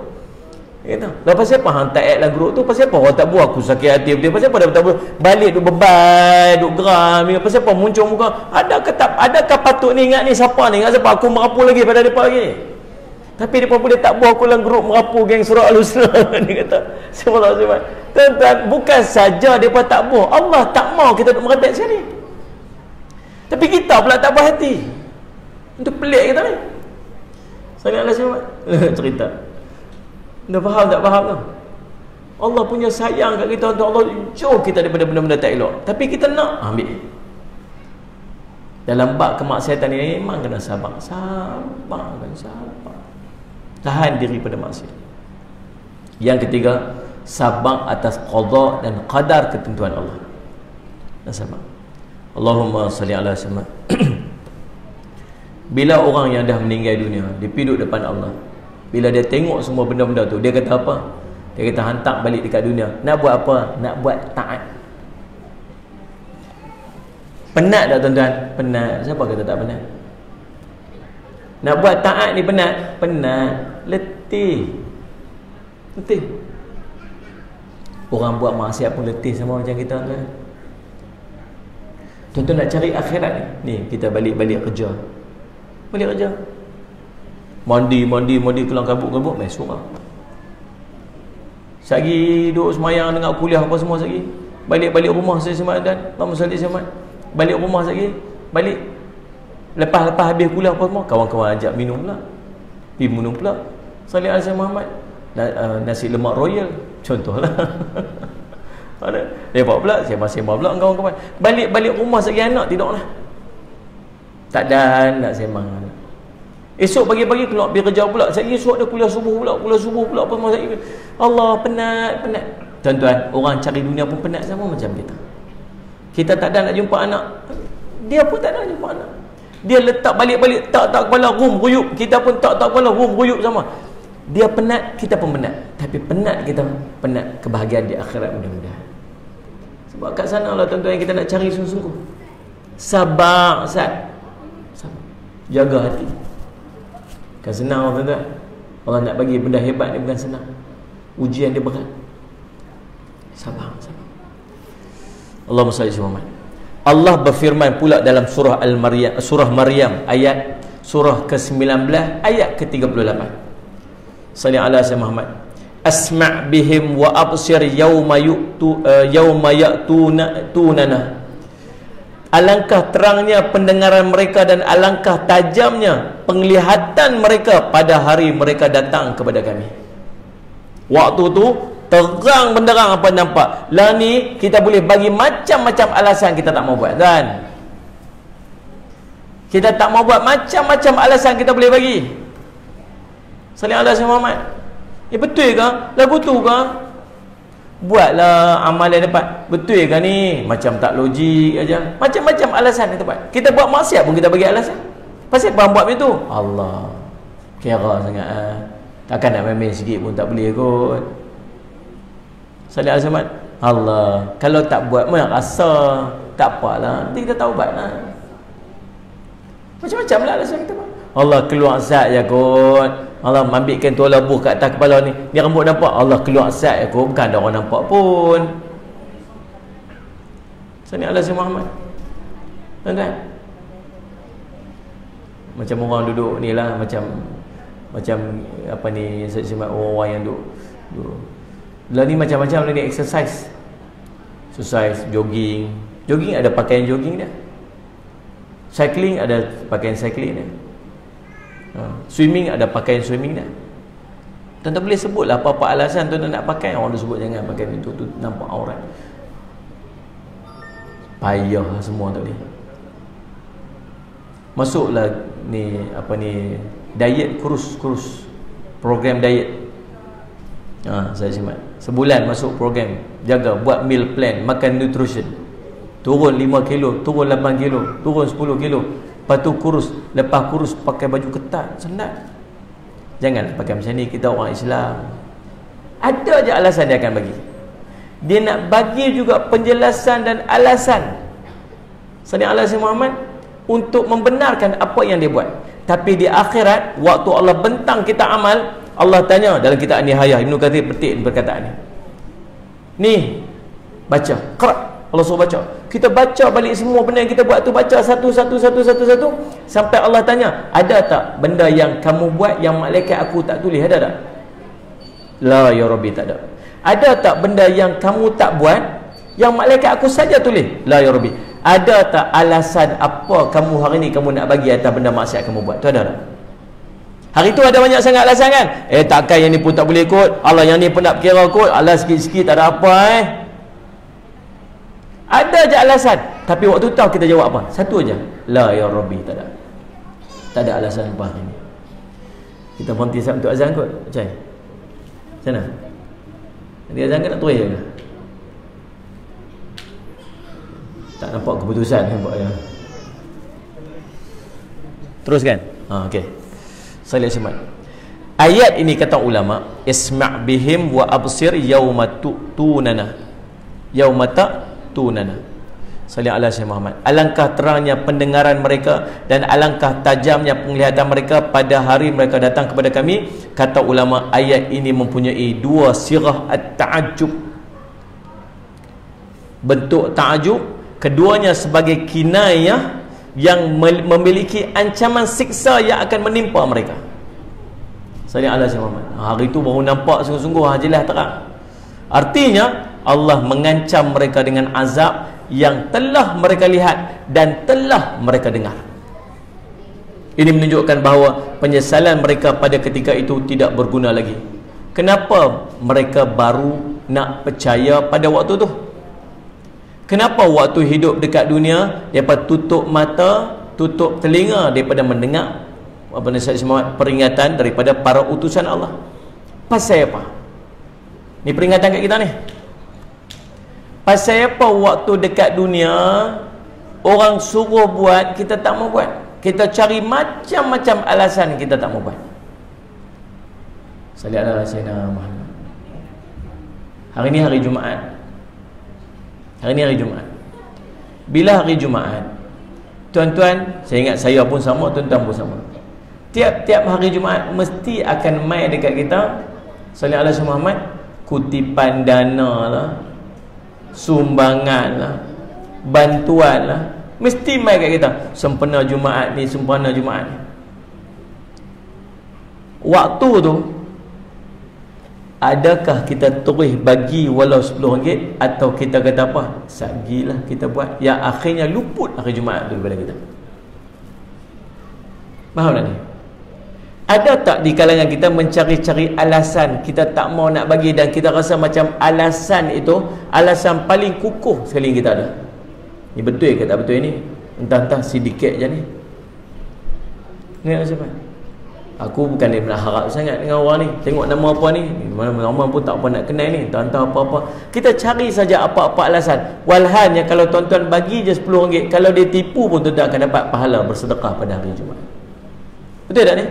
A: Kata, dah pasal apa hang tak add dalam grup tu? Pasal apa orang tak buat aku sakit hati betul? Pasal apa dah tak buat? Balik duk beban, duk geram. Pasal apa muncul muka? Adakah patut ni ingat ni siapa ni? Ingat siapa? Aku merapu lagi pada depa lagi. Tapi dia pun boleh tak buat aku dalam grup merapu geng surah Al-Husna. Dia kata, subhanallah. Tuan-tuan, bukan saja depa tak buat, Allah tak mau kita duk merepek sekali. Tapi kita pula tak buat hati. Itu pelik kita ni. Saya nak cerita. Dah faham tak faham tu? Allah punya sayang kat kita untuk Allah jauh kita daripada benda-benda tak elok. Tapi kita nak ambil. Dalam bab kemaksiatan ni memang kena sabar. Sabar. Tahan diri pada maksiat. Yang ketiga, sabar atas qada dan qadar ketentuan Allah. Dan sabar. Allahumma salli ala Muhammad. Bila orang yang dah meninggal dunia, dia pergi duduk depan Allah. Bila dia tengok semua benda-benda tu, dia kata apa? Dia kata hantar balik dekat dunia. Nak buat apa? Nak buat taat. Penat tak tuan-tuan? Penat. Siapa kata tak penat? Nak buat taat ni penat? Penat. Letih. Orang buat maksiat pun letih sama macam kita tuan. Tuan-tuan nak cari akhirat ni. Ni kita balik kerja. Balik kerja. Mandi kelang kabut mai surau. Sagi duduk semayang dengan kuliah apa semua sagi. Balik rumah saya semalam dan Mama Salih semalam. Balik rumah sagi, balik lepas habis kuliah apa semua, kawan-kawan ajak minum pula. Pergi minum pula. Salih Al Muhammad nasi lemak royal contohlah. Ada. Dia bawa pula, sembang pula kawan-kawan. Balik rumah sagi anak tidaklah. Tak dan nak sembang. Esok pagi-pagi keluar pergi kerja pula. Saya esok ada kuliah subuh pula apa semua saya. Allah penat. Tuan-tuan, orang cari dunia pun penat sama macam kita. Kita tak ada nak jumpa anak. Dia pun tak ada nak jumpa anak. Dia letak balik-balik tak kepala rum ruyup. Kita pun tak kepala rum ruyup sama. Dia penat, kita pun penat. Tapi penat kita, penat kebahagiaan di akhirat mudah-mudahan. Sebab kat sana lah tuan-tuan yang kita nak cari sungguh-sungguh. Sabar, Ustaz. Sabar. Jaga hati. Bukan senang tuan-tuan. Orang nak bagi benda hebat ni bukan senang. Ujian dia berat. Sabar. Allahumma salli ala Muhammad. Allah berfirman pula dalam surah Maryam ayat surah ke-19 ayat ke-38. Salli ala Muhammad. Asma' bihim wa absir yawma ya'tunana. Alangkah terangnya pendengaran mereka dan alangkah tajamnya penglihatan mereka pada hari mereka datang kepada kami. Waktu tu terang benderang apa nampak. Lah ni kita boleh bagi macam-macam alasan kita tak mau buat kan. Kita tak mau buat, macam-macam alasan kita boleh bagi. Salih Allah Muhammad. Betul ke lagu tu ke? Buatlah amalan dapat. Betul ke ni? Macam tak logik aja. Macam-macam alasan kita buat. Kita buat maksiat pun kita bagi alasan. Pasal apa buat begitu? Allah, kira sangat. Takkan nak main-main sikit pun tak boleh kot. Salih Allah Muhammad. Allah, kalau tak buat mana rasa. Tak apalah, nanti kita taubat lah. Macam-macam lah alasan kita buat. Allah keluar zat je kot. Allah ambilkan tuala buh kat atas kepala ni. Ni rambut nampak. Allah keluar zat je kot. Bukan ada orang nampak pun. Sani Allah Muhammad. Tuan-tuan, macam orang duduk ni lah. Macam apa ni, orang yang duduk. Lah ni macam-macam lah ni exercise. Exercise, jogging. Jogging ada pakaian jogging dia. Cycling ada pakaian cycling dia. Swimming ada pakaian swimming dia. Tuan-tuan boleh sebutlah apa-apa alasan tuan-tuan nak pakai. Orang tu sebut jangan pakai itu, tu nampak aurat. Payah semua tak boleh. Masuklah ni apa ni, diet kurus program diet. Saya simak sebulan masuk program, jaga buat meal plan, makan nutrition. Turun 5 kilo, turun 8 kilo, turun 10 kilo. Lepas tu kurus. Lepas kurus pakai baju ketat, sendat. Jangan pakai macam ni, kita orang Islam. Ada je alasan dia akan bagi. Dia nak bagi juga penjelasan dan alasan. Salih Allah Muhammad untuk membenarkan apa yang dia buat. Tapi di akhirat, waktu Allah bentang kita amal, Allah tanya dalam kitab Nihayah, Ibnu Katsir petik perkataan ni. Ni baca, qra'. Allah suruh baca. Kita baca balik semua benda yang kita buat tu, baca satu sampai Allah tanya, ada tak benda yang kamu buat yang malaikat aku tak tulis? Ada tak? La ya Rabbi, tak ada. Ada tak benda yang kamu tak buat yang malaikat aku saja tulis? La ya Rabbi. Ada tak alasan apa kamu hari ni kamu nak bagi atas benda maksiat kamu buat? Tu ada tak? Hari tu ada banyak sangat alasan kan? Takkan yang ni pun tak boleh kot. Allah yang ni pun nak kira kot. Allah sikit-sikit tak ada apa Ada je alasan. Tapi waktu tahu kita jawab apa? Satu aja. La ya Rabbi, tak ada. Tak ada alasan apa hari ni. Kita berhenti saat untuk azan kot. Macam mana? Nanti azan kan nak tuai ke? Tak nampak keputusan nampak ya. Teruskan. Okey. Saya lihat simak. Ayat ini kata ulama, isma' bihim wa absir yauma tunana. Yauma tunana. Salih ala Syekh Muhammad. Alangkah terangnya pendengaran mereka dan alangkah tajamnya penglihatan mereka pada hari mereka datang kepada kami. Kata ulama, ayat ini mempunyai dua sirah at-ta'ajjub. Bentuk ta'ajub, keduanya sebagai kinayah yang memiliki ancaman siksa yang akan menimpa mereka. Salih ala Syekh Muhammad. Hari itu baru nampak sungguh-sungguh jelas terang. Artinya Allah mengancam mereka dengan azab yang telah mereka lihat dan telah mereka dengar. Ini menunjukkan bahawa penyesalan mereka pada ketika itu tidak berguna lagi. Kenapa mereka baru nak percaya pada waktu tu? Kenapa waktu hidup dekat dunia mereka tutup mata, tutup telinga daripada mendengar apa nasihat peringatan daripada para utusan Allah? Pasal apa? Ni peringatan kat kita ni. Pasal apa waktu dekat dunia orang suruh buat kita tak mau buat? Kita cari macam-macam alasan kita tak mau buat. Sallallahu alaihi wasallam. Hari ni hari Jumaat. Hari ni hari Jumaat. Bila hari Jumaat, tuan-tuan, saya ingat saya pun sama, tuan-tuan pun sama. Tiap-tiap hari Jumaat mesti akan mai dekat kita Sallallahu alaihi Muhammad, kutipan dana lah, sumbangan lah, bantuan lah, mesti mai kat kita. Sempena Jumaat ni, sempena Jumaat ni. Waktu tu adakah kita terus bagi walau RM10 atau kita kata apa? Sagilah kita buat, yang akhirnya luput hari Jumaat tu daripada kita. Faham tak ni? Ada tak di kalangan kita mencari-cari alasan kita tak mau nak bagi, dan kita rasa macam alasan itu alasan paling kukuh sekali kita ada? Ni betul ke tak betul ni? Entah-entah sedikit je ni. Ingat siapa? Aku bukan dia nak harap sangat dengan orang ni. Tengok nama apa ni, nama pun tak apa nak kenal ni, entah apa-apa. Kita cari saja apa-apa alasan. Walhalnya kalau tuan-tuan bagi je RM10, kalau dia tipu pun tuan-tuan akan dapat pahala bersedekah pada hari Jumaat. Betul tak ni?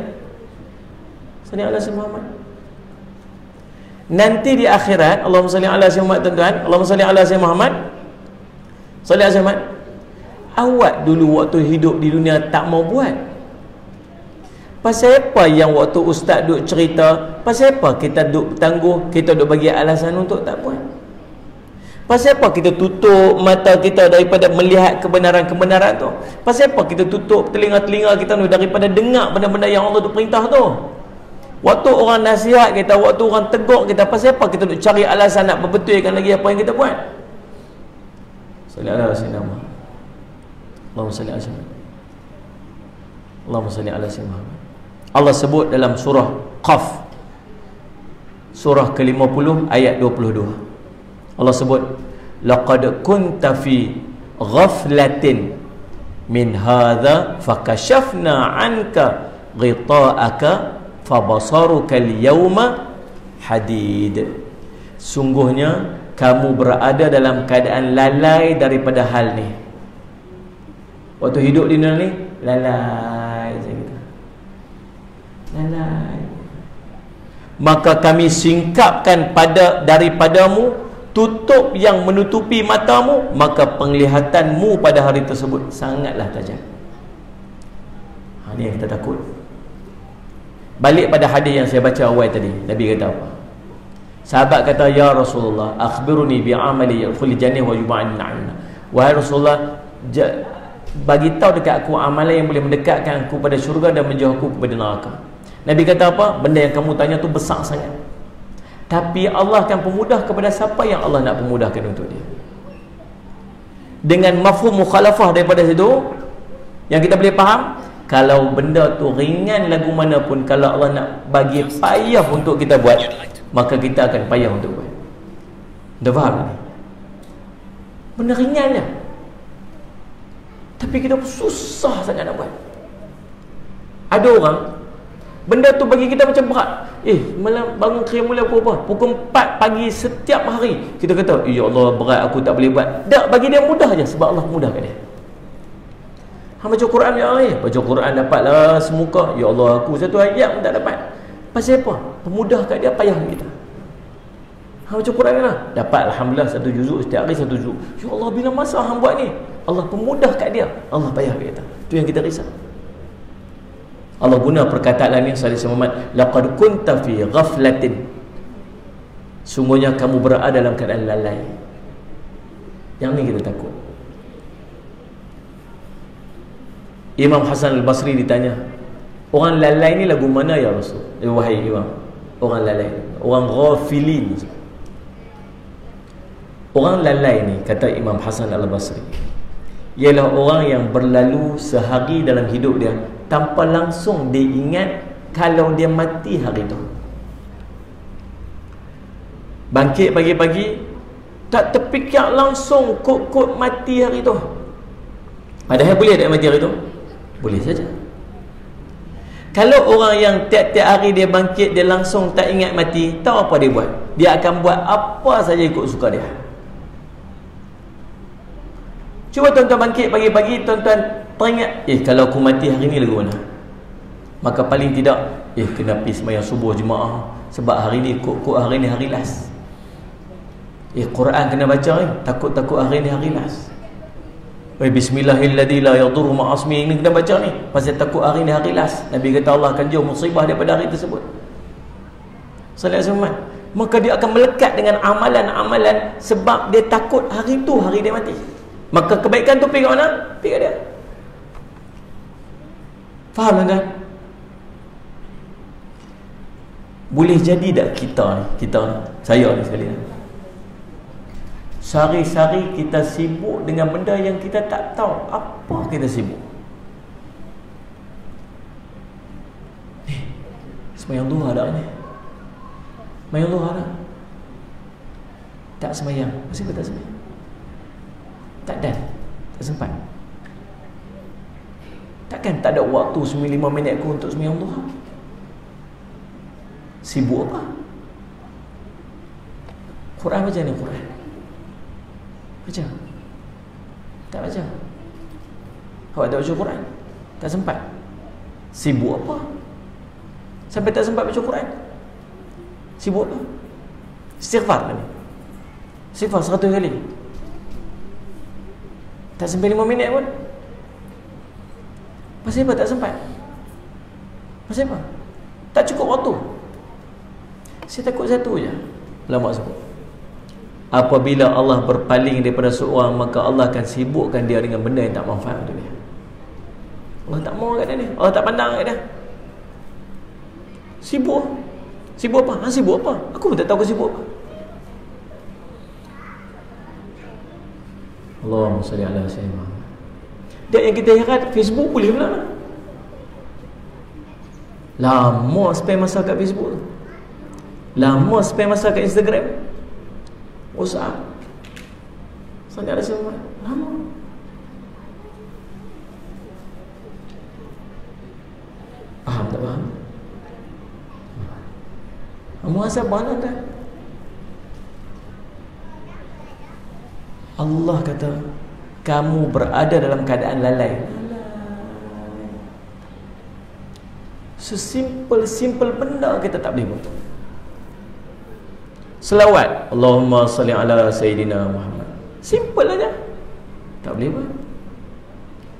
A: Salli ala sayyidina Muhammad. Nanti di akhirat, Allahumma salli ala sayyidina Muhammad, tuan-tuan. Allahumma salli ala sayyidina Muhammad. Salli ala sayyidina Muhammad. Awak dulu waktu hidup di dunia tak mau buat. Pasal apa yang waktu ustaz duk cerita, pasal apa kita duk tangguh, kita duk bagi alasan untuk tak buat? Pasal apa kita tutup mata kita daripada melihat kebenaran-kebenaran tu? Pasal apa kita tutup telinga-telinga kita daripada dengar benda-benda yang Allah duk perintah tu? Waktu orang nasihat kita, waktu orang tegur kita, pasal apa kita duk cari alasan nak berbetulkan lagi apa yang kita buat? Sallallahu alaihi wasallam. Allahumma salli ala sayyidina. Allahumma salli ala sayyidina. Allah sebut dalam surah Qaf, surah ke-50 ayat 22. Allah sebut, laqad kunta fi ghaflatin min hadha fakashafna anka ghita'aka fabasaruka al-yawma hadid. Sungguhnya kamu berada dalam keadaan lalai daripada hal ni. Waktu hidup di dunia ni lalai je kita. Lalai. Maka kami singkapkan daripadamu tutup yang menutupi matamu, maka penglihatanmu pada hari tersebut sangatlah tajam. Ini yang kita takut. Balik pada hadis yang saya baca awal tadi, Nabi kata apa? Sahabat kata, ya Rasulullah, akhbiruni bi'amali yadkhul jannah wa yub'an na'imna. Wahai Rasulullah, bagi tahu dekat aku amalan yang boleh mendekatkan aku pada syurga dan menjauhku kepada neraka. Nabi kata apa? Benda yang kamu tanya tu besar sangat, tapi Allah akan pemudah kepada siapa yang Allah nak pemudahkan untuk dia. Dengan mafhum mukhalafah daripada situ, yang kita boleh faham, kalau benda tu ringan lagu mana pun, kalau Allah nak bagi payah untuk kita buat, maka kita akan payah untuk buat. Dah faham ni? Benda ringan je, tapi kita susah sangat nak buat. Ada orang benda tu bagi kita macam berat. Malam bangun qiyamul lail pukul 4 pagi setiap hari. Kita kata, ya Allah berat, aku tak boleh buat. Tak, bagi dia mudah je sebab Allah mudahkan dia. Baca Quran ya Allah, baca Quran dapatlah semuka. Ya Allah, aku satu ayat pun tak dapat. Pasal apa? Pemudahkan dia, payah kita. Baca Quran lah, dapat alhamdulillah satu juzuk setiap hari, satu juzuk. Ya Allah, bila masa hang buat ni, Allah pemudahkan dia, Allah payah kita. Tu yang kita risau. Allah guna perkataan lain yang Salih Muhammad, laqad kunta fi ghaflatin. Sungguhnya kamu berada dalam keadaan lalai. Yang ni kita takut. Imam Hasan Al-Basri ditanya, orang lalai ni lagu mana ya Rasul? Wahai Imam, orang lalai, orang ghafilin. Orang lalai ni, kata Imam Hasan Al-Basri, ialah orang yang berlalu sehari dalam hidup dia tanpa langsung dia ingat kalau dia mati hari tu. Bangkit pagi-pagi, tak terfikir langsung kod-kod mati hari tu. Padahal boleh tak mati hari tu? Boleh saja. Kalau orang yang tiap-tiap hari dia bangkit, dia langsung tak ingat mati, tahu apa dia buat? Dia akan buat apa saja ikut suka dia. Cuba tuan-tuan bangkit pagi-pagi, tuan-tuan teringat, kalau aku mati hari ni lagu mana? Maka paling tidak, kena pergi sembahyang subuh jemaah, sebab hari ni kod-kod hari ni hari last. Quran kena baca, takut-takut hari ni hari last. Bismillahilladzi la yadurru ma'asmi, ini kena baca ni, pasal takut hari ni hari last. Nabi kata Allah akan jauh musibah daripada hari tersebut. Sallallahu alaihi wasallam. Maka dia akan melekat dengan amalan-amalan sebab dia takut hari tu hari dia mati. Maka kebaikan tu pergi ke mana? Pergi ke dia. Faham tak? Boleh jadi tak kita ni, saya ni sekali ni, sehari-hari kita sibuk dengan benda yang kita tak tahu apa kita sibuk. Semayang duha dah ni. Semayang duha dah. Tak semayang. Kenapa tak semayang? Tak dan. Tak sempat. Takkan tak ada waktu 5 minit aku untuk semayang duha? Sibuk apa? Quran baca ni, Quran baca? Tak baca? Awak tak baca Quran? Tak sempat? Sibuk apa? Sampai tak sempat baca Quran? Sibuk apa? Istighfar ni, istighfar 100 kali. Tak sampai 5 minit pun. Pasal apa tak sempat? Pasal apa? Tak cukup waktu. Saya takut satu je. Ulama sebut, apabila Allah berpaling daripada seorang, maka Allah akan sibukkan dia dengan benda yang tak manfaat untuk dia. Allah tak mau kat dia ni. Allah tak pandang kat dia. Sibuk. Sibuk apa? Sibuk apa? Aku pun tak tahu kau sibuk apa. Allahumma salli ala sayyidina. Dan yang kita heran, Facebook boleh pula lah. Lama spend masa kat Facebook, lama spend masa kat Instagram, WhatsApp. Salli ala sayyidina. Lama. Faham tak faham? Muhasabah lah kan? Allah kata kamu berada dalam keadaan lalai. Sesimpel-simpel benda kita tak boleh buat. Selawat, Allahumma salli ala Sayyidina Muhammad, simple aja, tak boleh buat.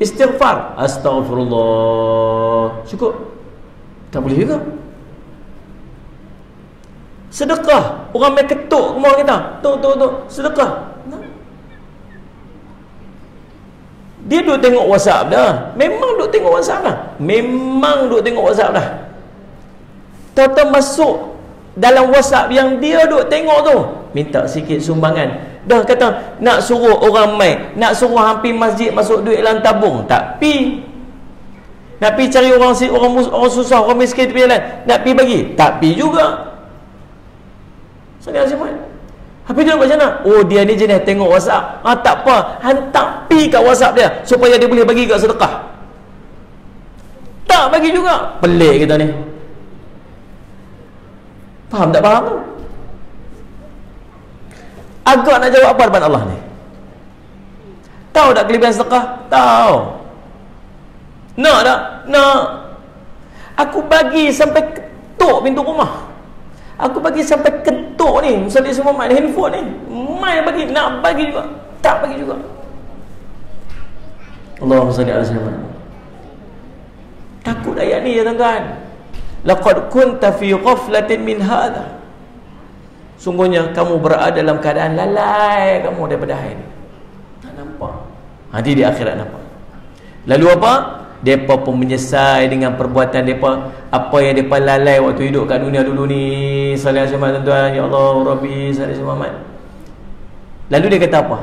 A: Istighfar, astaghfirullah, cukup, tak boleh juga. Sedekah, orang main ketuk rumah kita, tuk, sedekah. Dia duk tengok WhatsApp dah. Memang duk tengok WhatsApp dah. Memang duk tengok WhatsApp dah. Tahu-tahu masuk dalam WhatsApp yang dia duk tengok tu, minta sikit sumbangan. Dah kata nak suruh orang mai, nak suruh hampir masjid masuk duit dalam tabung, tak pi. Nak pi cari orang susah, orang miskin tepi jalan, nak pi bagi, tak pi juga. Saya siapa? Habis dia buat macam mana? Oh, dia ni jenis tengok WhatsApp. Tak apa, hantar pi kat WhatsApp dia supaya dia boleh bagi kat sedekah. Tak bagi juga. Pelik kita ni. Faham tak faham tu? Agak nak jawab apa depan Allah ni? Tahu tak kelebihan sedekah? Tahu. Nak tak? Nak. Aku bagi sampai ketuk pintu rumah. Aku bagi sampai ketuk ni, misalnya semua main handphone ni, main bagi, nak bagi juga, tak bagi juga. Allahumma salli ala sayyidina. Takut ayat ni ya tuan-tuan. Laqad kunta fi ghaflatin min hadha. Sungguhnya kamu berada dalam keadaan lalai kamu daripada hal ni. Tak nampak. Nanti di akhirat nampak. Lalu apa? Mereka pun menyesal dengan perbuatan mereka, apa yang mereka lalai waktu hidup kat dunia dulu ni. Salih Muhammad tuan-tuan, ya Allah Rabbi Salih Muhammad. Lalu dia kata apa?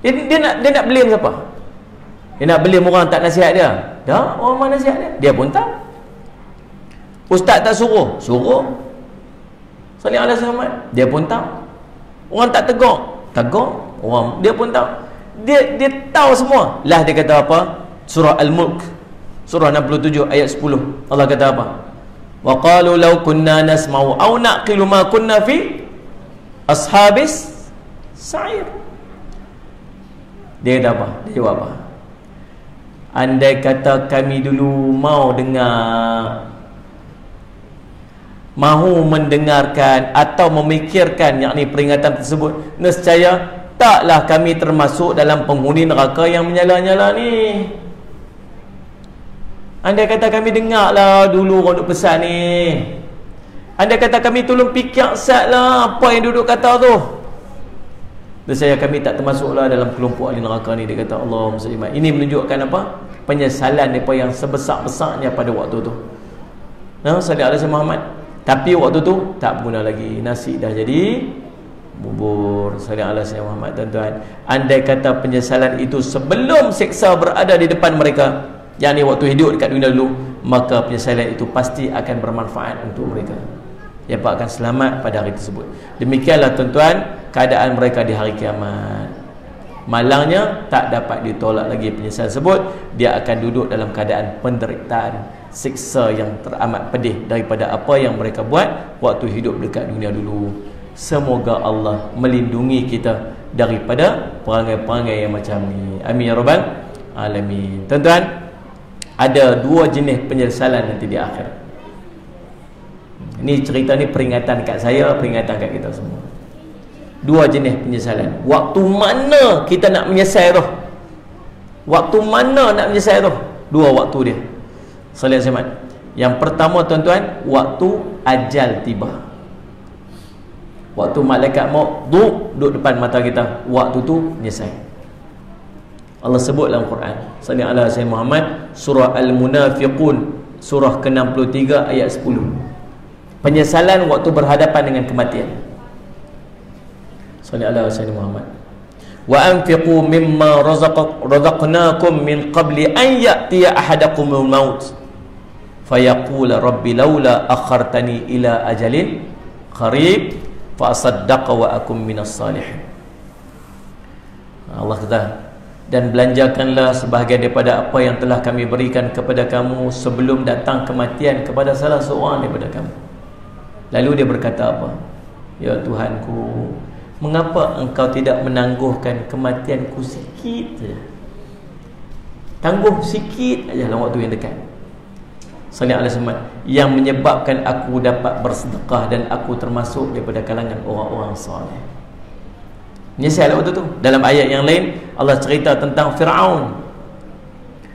A: Dia nak blame siapa? Dia nak blame orang tak nasihat dia. Dah, orang mana nasihat dia? Dia pun tak. Ustaz tak suruh? Suruh. Salih Muhammad. Dia pun tak. Orang tak tegur? Tegur. Orang, dia pun tak. Dia tahu semua. Lah dia kata apa? Surah Al-Mulk, surah 67 ayat 10. Allah kata apa? Wa qalu law kunna nasma'u aw naqilu ma kunna fi ashabis sa'ir. Dia kata apa? Dia jawab apa? Andai kata kami dulu mau dengar, mahu mendengarkan atau memikirkan yakni peringatan tersebut, nescaya taklah kami termasuk dalam penghuni neraka yang menyala-nyala ni. Andai kata kami dengar lah dulu orang duk pesan ni, andai kata kami tolong fikir sat lah apa yang duduk kata tu, nescaya kami tak termasuklah dalam kelompok ahli neraka ni. Dia kata Allahumma salli. Ini menunjukkan apa? Penyesalan mereka yang sebesar-besarnya pada waktu tu. Salli ala Muhammad. Tapi waktu tu tak berguna lagi, nasi dah jadi bubur. Salli ala Muhammad tuan-tuan. Andai kata penyesalan itu sebelum siksa berada di depan mereka, yakni waktu hidup dekat dunia dulu, maka penyesalan itu pasti akan bermanfaat untuk mereka. Mereka akan selamat pada hari tersebut. Demikianlah tuan-tuan keadaan mereka di hari kiamat. Malangnya tak dapat ditolak lagi penyesalan tersebut. Dia akan duduk dalam keadaan penderitaan, siksa yang teramat pedih daripada apa yang mereka buat waktu hidup dekat dunia dulu. Semoga Allah melindungi kita daripada perangai-perangai yang macam ni. Amin ya rabbal alamin. Tuan-tuan, ada dua jenis penyesalan nanti di akhir. Ini cerita ni peringatan kat saya, peringatan kat kita semua. Dua jenis penyesalan. Waktu mana kita nak menyesal tu? Waktu mana nak menyesal tu? Dua waktu dia. Salat Jumaat. Yang pertama tuan-tuan, waktu ajal tiba. Waktu malaikat maut duduk depan mata kita, waktu tu menyesal. Allah sebut dalam Quran, sallallahu alaihi wasallam Muhammad, surah Al-Munafiqun, surah ke-63 ayat 10. Penyesalan waktu berhadapan dengan kematian. Sallallahu alaihi wasallam Muhammad. Wa anfiqu mimma razaqnakum min qabli an ya'tiya ahadakumul maut fayaqula rabbi laula akhartani ila ajalin qarib fa asaddaqa wa akum minas salihin. Allah kata, dan belanjakanlah sebahagian daripada apa yang telah kami berikan kepada kamu sebelum datang kematian kepada salah seorang daripada kamu. Lalu dia berkata apa? Ya Tuhanku, mengapa engkau tidak menangguhkan kematianku sikit saja? Tangguh sikit saja dalam waktu yang dekat. Sallallahu alaihi wasallam, yang menyebabkan aku dapat bersedekah dan aku termasuk daripada kalangan orang-orang soleh. Menyesal waktu tu. Dalam ayat yang lain Allah cerita tentang Fir'aun.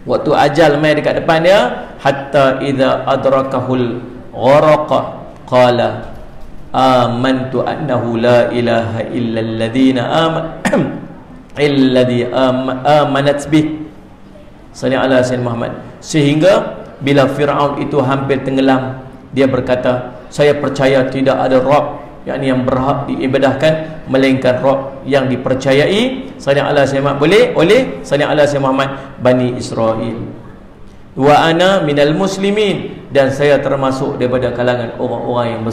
A: Waktu ajal mai dekat depan dia, hatta idza adrakahul gharaqa qala amantu annahu la ilaha illa alladhina amanat bih. Sallallahu alaihi wasallam Muhammad. Sehingga bila Fir'aun itu hampir tenggelam, dia berkata, saya percaya tidak ada Rabb yang berhak diibadahkan melainkan Rabb yang dipercayai sallallahu alaihi wasallam oleh sallallahu alaihi wasallam Muhammad Bani Israel. Wa ana minal muslimin, dan saya termasuk daripada kalangan orang-orang yang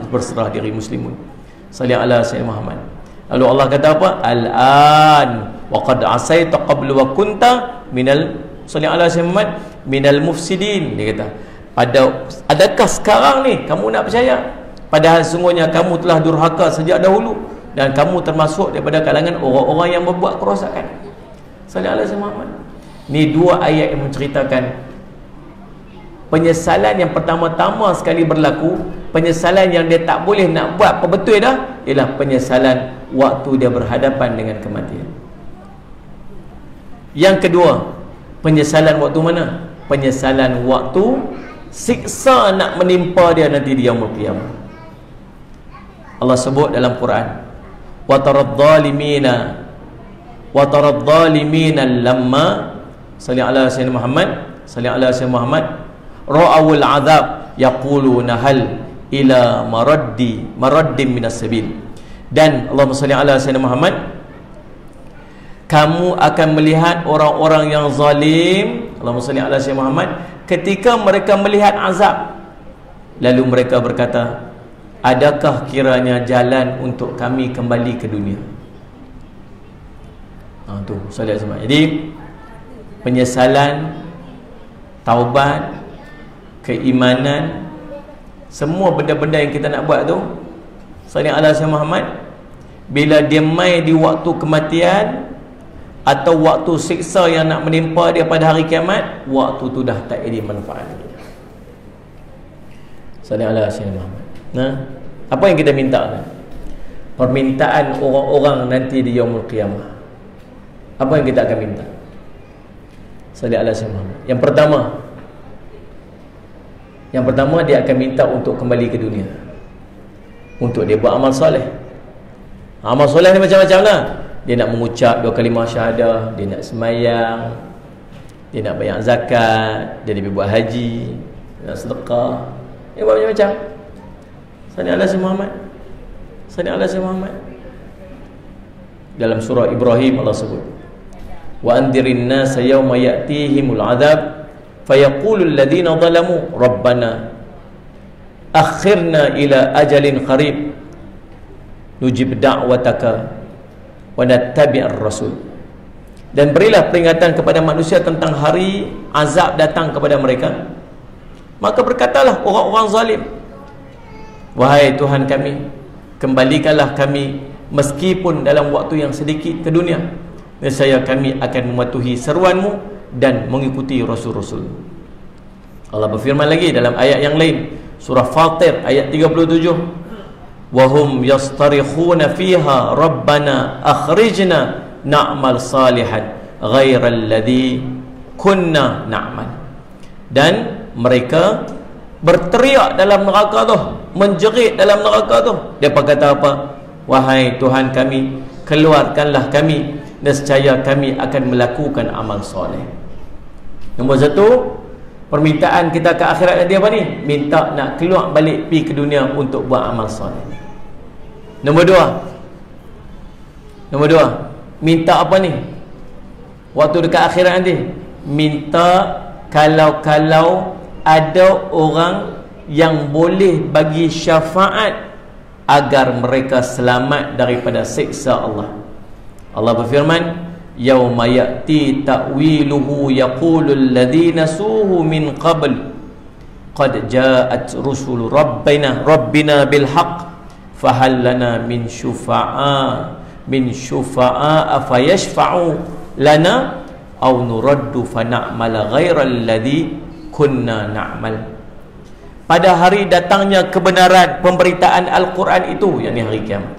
A: berserah diri muslimun. Sallallahu alaihi wasallam Muhammad. Lalu Allah kata apa? Al-an wa qad asaita qablu wa kunta minal sallallahu alaihi wasallam Muhammad minal mufsidin. Dia kata, adakah sekarang ni kamu nak percaya? Padahal sungguhnya kamu telah durhaka sejak dahulu dan kamu termasuk daripada kalangan orang-orang yang membuat kerosakan. Sallallahu alaihi wasallam. Ini dua ayat yang menceritakan penyesalan yang pertama-tama sekali berlaku, penyesalan yang dia tak boleh nak buat apa betul dah, ialah penyesalan waktu dia berhadapan dengan kematian. Yang kedua, penyesalan waktu mana? Penyesalan waktu siksa nak menimpa dia nanti di yaumul qiyamah. Allah sebut dalam Quran, wa taradh-dhalimina lamma sallallahu alaihi wasallam Muhammad sallallahu alaihi wasallam Muhammad ra'awul azab yaquluna hal ila maraddim minas sabil. Dan Allahumma salli ala sayyidina Muhammad, kamu akan melihat orang-orang yang zalim, Allahumma salli ala sayyidina Muhammad, ketika mereka melihat azab, lalu mereka berkata, adakah kiranya jalan untuk kami kembali ke dunia? Tu salat semua. Jadi penyesalan, taubat, keimanan, semua benda-benda yang kita nak buat tu, sallallahu alaihi wasallam Muhammad, bila dia mai di waktu kematian atau waktu siksa yang nak menimpa dia pada hari kiamat, waktu tu dah tak ada manfaat. Sallallahu alaihi wasallam Muhammad. Nah, apa yang kita minta? Permintaan orang-orang nanti di yaumul qiyamah. Apa yang kita akan minta? Sallallahu alaihi wasallam. Yang pertama dia akan minta untuk kembali ke dunia, untuk dia buat amal soleh. Amal soleh ni macam-macam lah. Dia nak mengucap 2 kalimah syahadah, dia nak semayang, dia nak bayar zakat, dia nak buat haji, dia nak sedekah, dia buat macam-macam. Sallallahu alaihi Muhammad, sallallahu alaihi Muhammad. Dalam surah Ibrahim Allah sebut, wa andirin nasa yawma ya'tihimul azab fayaqulul ladzina zalamu rabbana akhirna ila ajalin qarib nujib da'wataka wa nattabi'ar rasul. Dan berilah peringatan kepada manusia tentang hari azab datang kepada mereka. Maka berkatalah orang-orang zalim, wahai Tuhan kami, kembalikanlah kami meskipun dalam waktu yang sedikit ke dunia, nescaya kami akan mematuhi seruanmu dan mengikuti rasul-rasul. Allah berfirman lagi dalam ayat yang lain, surah Fatir ayat 37, wahum yastarikhuna fiha rabbana akhrijna na'mal salihan ghairal ladzi kunna na'mal. Dan mereka berteriak dalam neraka tu, menjerit dalam neraka tu. Depa kata apa? Wahai Tuhan kami, keluarkanlah kami, nescaya kami akan melakukan amal soleh. Nombor satu, permintaan kita ke akhirat nanti apa ni? Minta nak keluar balik pergi ke dunia untuk buat amal soleh. Nombor dua, minta apa ni? Waktu dekat akhirat nanti, minta kalau ada orang yang boleh bagi syafaat agar mereka selamat daripada siksa Allah. Allah berfirman, yauma ya'ti ta'wiluhu yaqulul ladzina suhu min qabl qad ja'at rusul rabbina bil haqq fahal lana min syufa'a fayashfa'u lana aw nuraddu fa na'mal ghairal ladzi kunna na'mal. Pada hari datangnya kebenaran pemberitaan Al-Quran itu, yakni hari kiamat,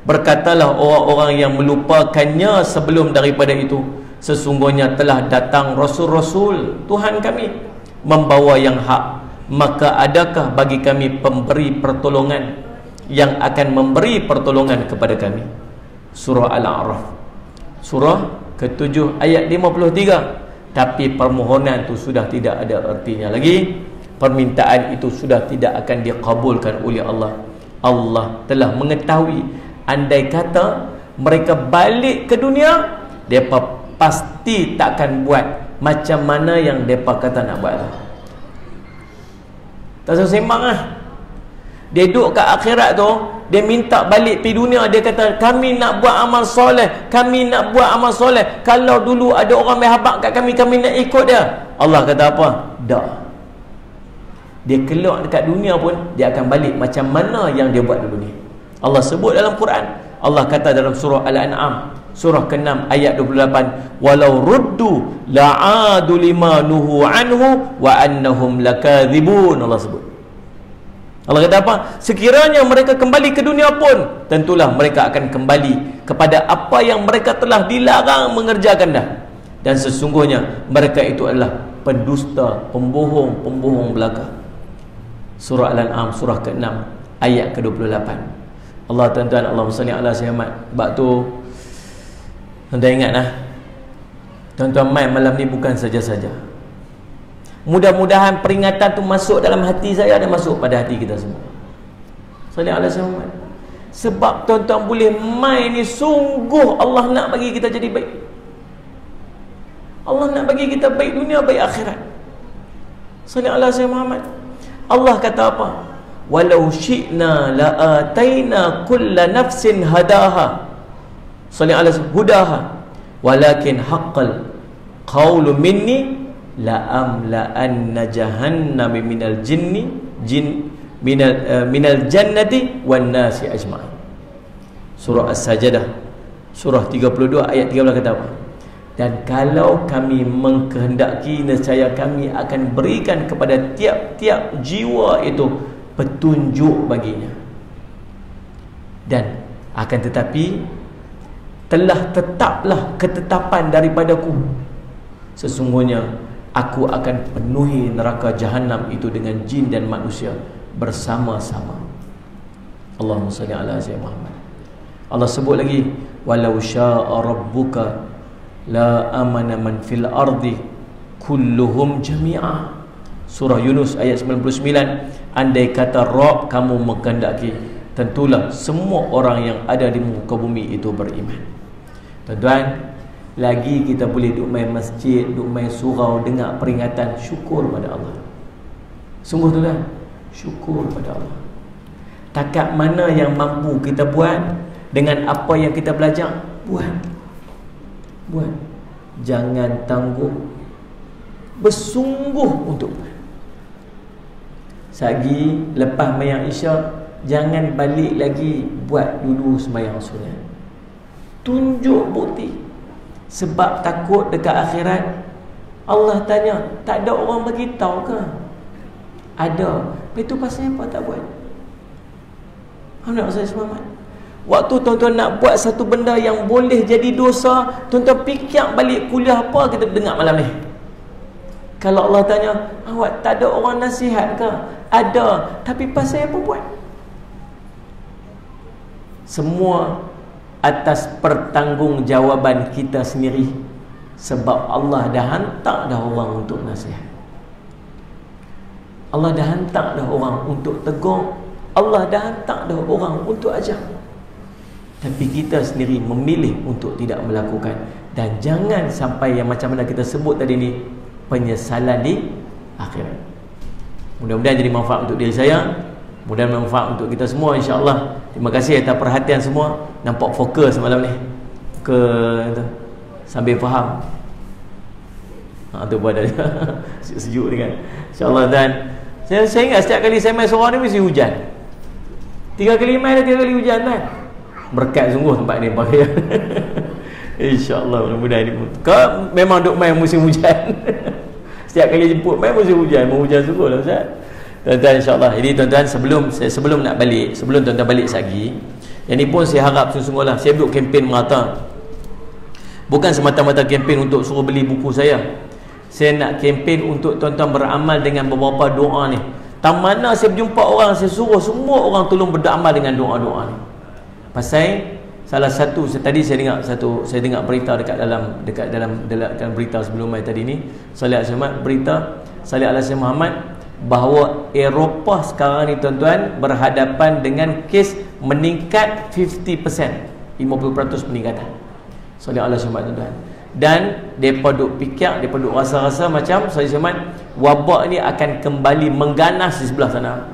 A: berkatalah orang-orang yang melupakannya sebelum daripada itu, sesungguhnya telah datang rasul-rasul Tuhan kami membawa yang hak, maka adakah bagi kami pemberi pertolongan yang akan memberi pertolongan kepada kami? Surah Al-A'raf surah ke-7 ayat 53. Tapi permohonan itu sudah tidak ada artinya lagi. Permintaan itu sudah tidak akan dikabulkan oleh Allah. Allah telah mengetahui, andai kata mereka balik ke dunia, mereka pasti takkan buat macam mana yang mereka kata nak buat. Tak usah sembang lah. Dia duduk kat akhirat tu, dia minta balik pergi dunia, dia kata kami nak buat amal soleh, kami nak buat amal soleh. Kalau dulu ada orang berhabaq kat kami, kami nak ikut dia. Allah kata apa? Dah. Dia keluar dekat dunia pun, dia akan balik macam mana yang dia buat dulu ni. Allah sebut dalam Quran, Allah kata dalam surah Al-An'am surah ke-6 ayat 28, walau ruddu la'adu lima nuhu anhu wa annahum lakadzibun. Allah sebut, Allah kata apa? Sekiranya mereka kembali ke dunia pun, tentulah mereka akan kembali kepada apa yang mereka telah dilarang mengerjakan dah. Dan sesungguhnya mereka itu adalah pendusta, pembohong belaka. Surah Al-An'am surah ke-6 ayat ke-28. Allah, tuan-tuan, Allahumma salli ala sayyidina. Sebab tu tuan-tuan ingat lah, tuan-tuan main malam ni bukan saja-saja. Mudah-mudahan peringatan tu masuk dalam hati saya dan masuk pada hati kita semua. Salli ala sayyidina. Sebab tuan-tuan boleh main ni, sungguh Allah nak bagi kita jadi baik. Allah nak bagi kita baik dunia, baik akhirat. Salli ala sayyidina Muhammad. Allah kata apa? Walau syi'na la'ataina kulla nafsin hadaha. Salli ala hudaha. Walakin haqqal qawlu minni la'amla'anna jahannami minal minal jannati wan nasi ajma'in. Surah As-Sajdah surah 32 ayat 13 kata apa? Dan kalau kami mengkehendaki, nescaya kami akan berikan kepada tiap-tiap jiwa itu petunjuk baginya. Dan akan tetapi tetaplah ketetapan daripadaku, sesungguhnya aku akan penuhi neraka jahanam itu dengan jin dan manusia bersama-sama. Allahumma salli ala sayyidina Muhammad. Allah sebut lagi, walau syaa rabbuka la amana man fil ardi kulluhum jami'a. Surah Yunus ayat 99. Andai kata Rabb kamu mengkehendaki, tentulah semua orang yang ada di muka bumi itu beriman. Tuan-tuan, lagi kita boleh duduk main masjid, duduk main surau, dengar peringatan, syukur pada Allah. Sungguh tu kan, syukur pada Allah. Takat mana yang mampu kita buat dengan apa yang kita belajar, buat. Jangan tanggung, bersungguh untuk buat. Sagi lepas mayang isyak, jangan balik lagi, buat dulu sembahyang sunat. Tunjuk bukti. Sebab takut dekat akhirat Allah tanya, tak ada orang bagi tahu ke? Ada. Itu pasal apa tak buat? Alhamdulillah saya selamat. Waktu tuan-tuan nak buat satu benda yang boleh jadi dosa, tuan-tuan fikir balik kuliah apa kita dengar malam ni. Kalau Allah tanya, awak tak ada orang nasihat ke? Ada. Tapi pasal apa buat? Semua atas pertanggungjawaban kita sendiri. Sebab Allah dah hantar dah orang untuk nasihat. Allah dah hantar dah orang untuk tegur. Allah dah hantar dah orang untuk ajar. Tapi kita sendiri memilih untuk tidak melakukan. Dan jangan sampai yang macam mana kita sebut tadi ni, penyesalan di akhirat. Mudah-mudahan jadi manfaat untuk diri saya, mudah-mudahan manfaat untuk kita semua, insya-Allah. Terima kasih atas perhatian semua. Nampak fokus malam ni ke itu, sambil faham. Tu buat dah sejuk ni kan, insya-Allah. Dan saya ingat setiap kali saya main seorang ni mesti hujan. 3 kali main dah 3 kali hujan kan. Berkat sungguh tempat ni pakai. InsyaAllah mudah-mudahan ini. Kau memang duk main musim hujan. Setiap kali jemput main musim hujan. Mau hujan sungguh lah Ustaz. Tuan-tuan, insyaAllah. Jadi tuan-tuan, sebelum nak balik, sebelum tuan-tuan balik lagi, yang ni pun saya harap sungguh-sungguh lah, saya duk kempen merata. Bukan semata-mata kempen untuk suruh beli buku saya. Saya nak kempen untuk tuan-tuan beramal dengan beberapa doa ni. Tak mana saya berjumpa orang, saya suruh semua orang tolong beramal dengan doa-doa ni. Pasal salah satu, tadi saya dengar berita dekat dalam berita sebelum mai tadi ni, Salih Al-Hasan Muhammad, bahawa Eropah sekarang ni tuan-tuan berhadapan dengan kes meningkat 50% peningkatan. Salih Al-Hasan Muhammad tuan-tuan. Dan mereka duk fikir, mereka duk rasa-rasa macam Salih Al-Hasan Muhammad, wabak ni akan kembali mengganas di sebelah sana.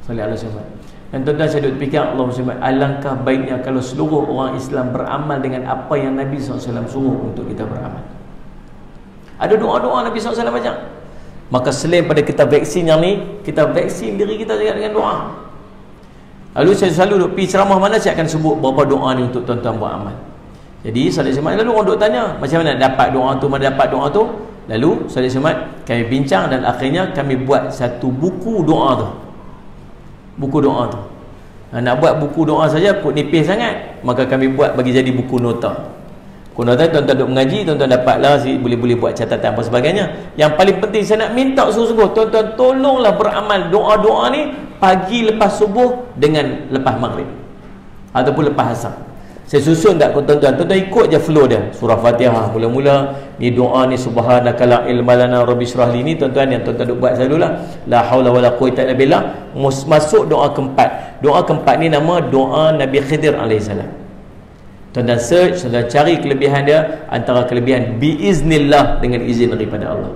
A: Salih Al-Hasan Muhammad. Dan tuan-tuan, saya duk fikir, Allah SWT, alangkah baiknya kalau seluruh orang Islam beramal dengan apa yang Nabi SAW suruh untuk kita beramal. Ada doa-doa Nabi SAW macam. Maka selain pada kita vaksin yang ni, kita vaksin diri kita juga dengan doa. Lalu saya selalu duk pergi ceramah mana, saya akan sebut beberapa doa ni untuk tuan-tuan buat amal. Jadi Salih Semat, lalu orang duk tanya macam mana dapat doa tu, mana dapat doa tu. Lalu Salih Semat, kami bincang dan akhirnya kami buat satu buku doa tu. Buku doa tu. Nak buat buku doa saja kok nipis sangat, maka kami buat bagi jadi buku nota. Buku nota tuan-tuan duk mengaji, tuan-tuan dapatlah boleh buat catatan apa sebagainya. Yang paling penting saya nak minta sungguh-sungguh, tuan-tuan tolonglah beramal doa-doa ni pagi lepas subuh dengan lepas maghrib ataupun lepas asar. Saya susun tak tuan-tuan? Tuan-tuan ikut je flow dia. Surah Fatihah mula-mula, ni doa ni subhanaka la ilma lana rabbi shrah li, ni tuan-tuan yang tuan-tuan duk buat selalulah. La haula wala quwwata illa billah. Masuk doa keempat. Doa keempat ni nama doa Nabi Khidir alaihissalam. Tuan-tuan search, tuan-tuan cari kelebihan dia. Antara kelebihan biiznillah, dengan izin daripada Allah.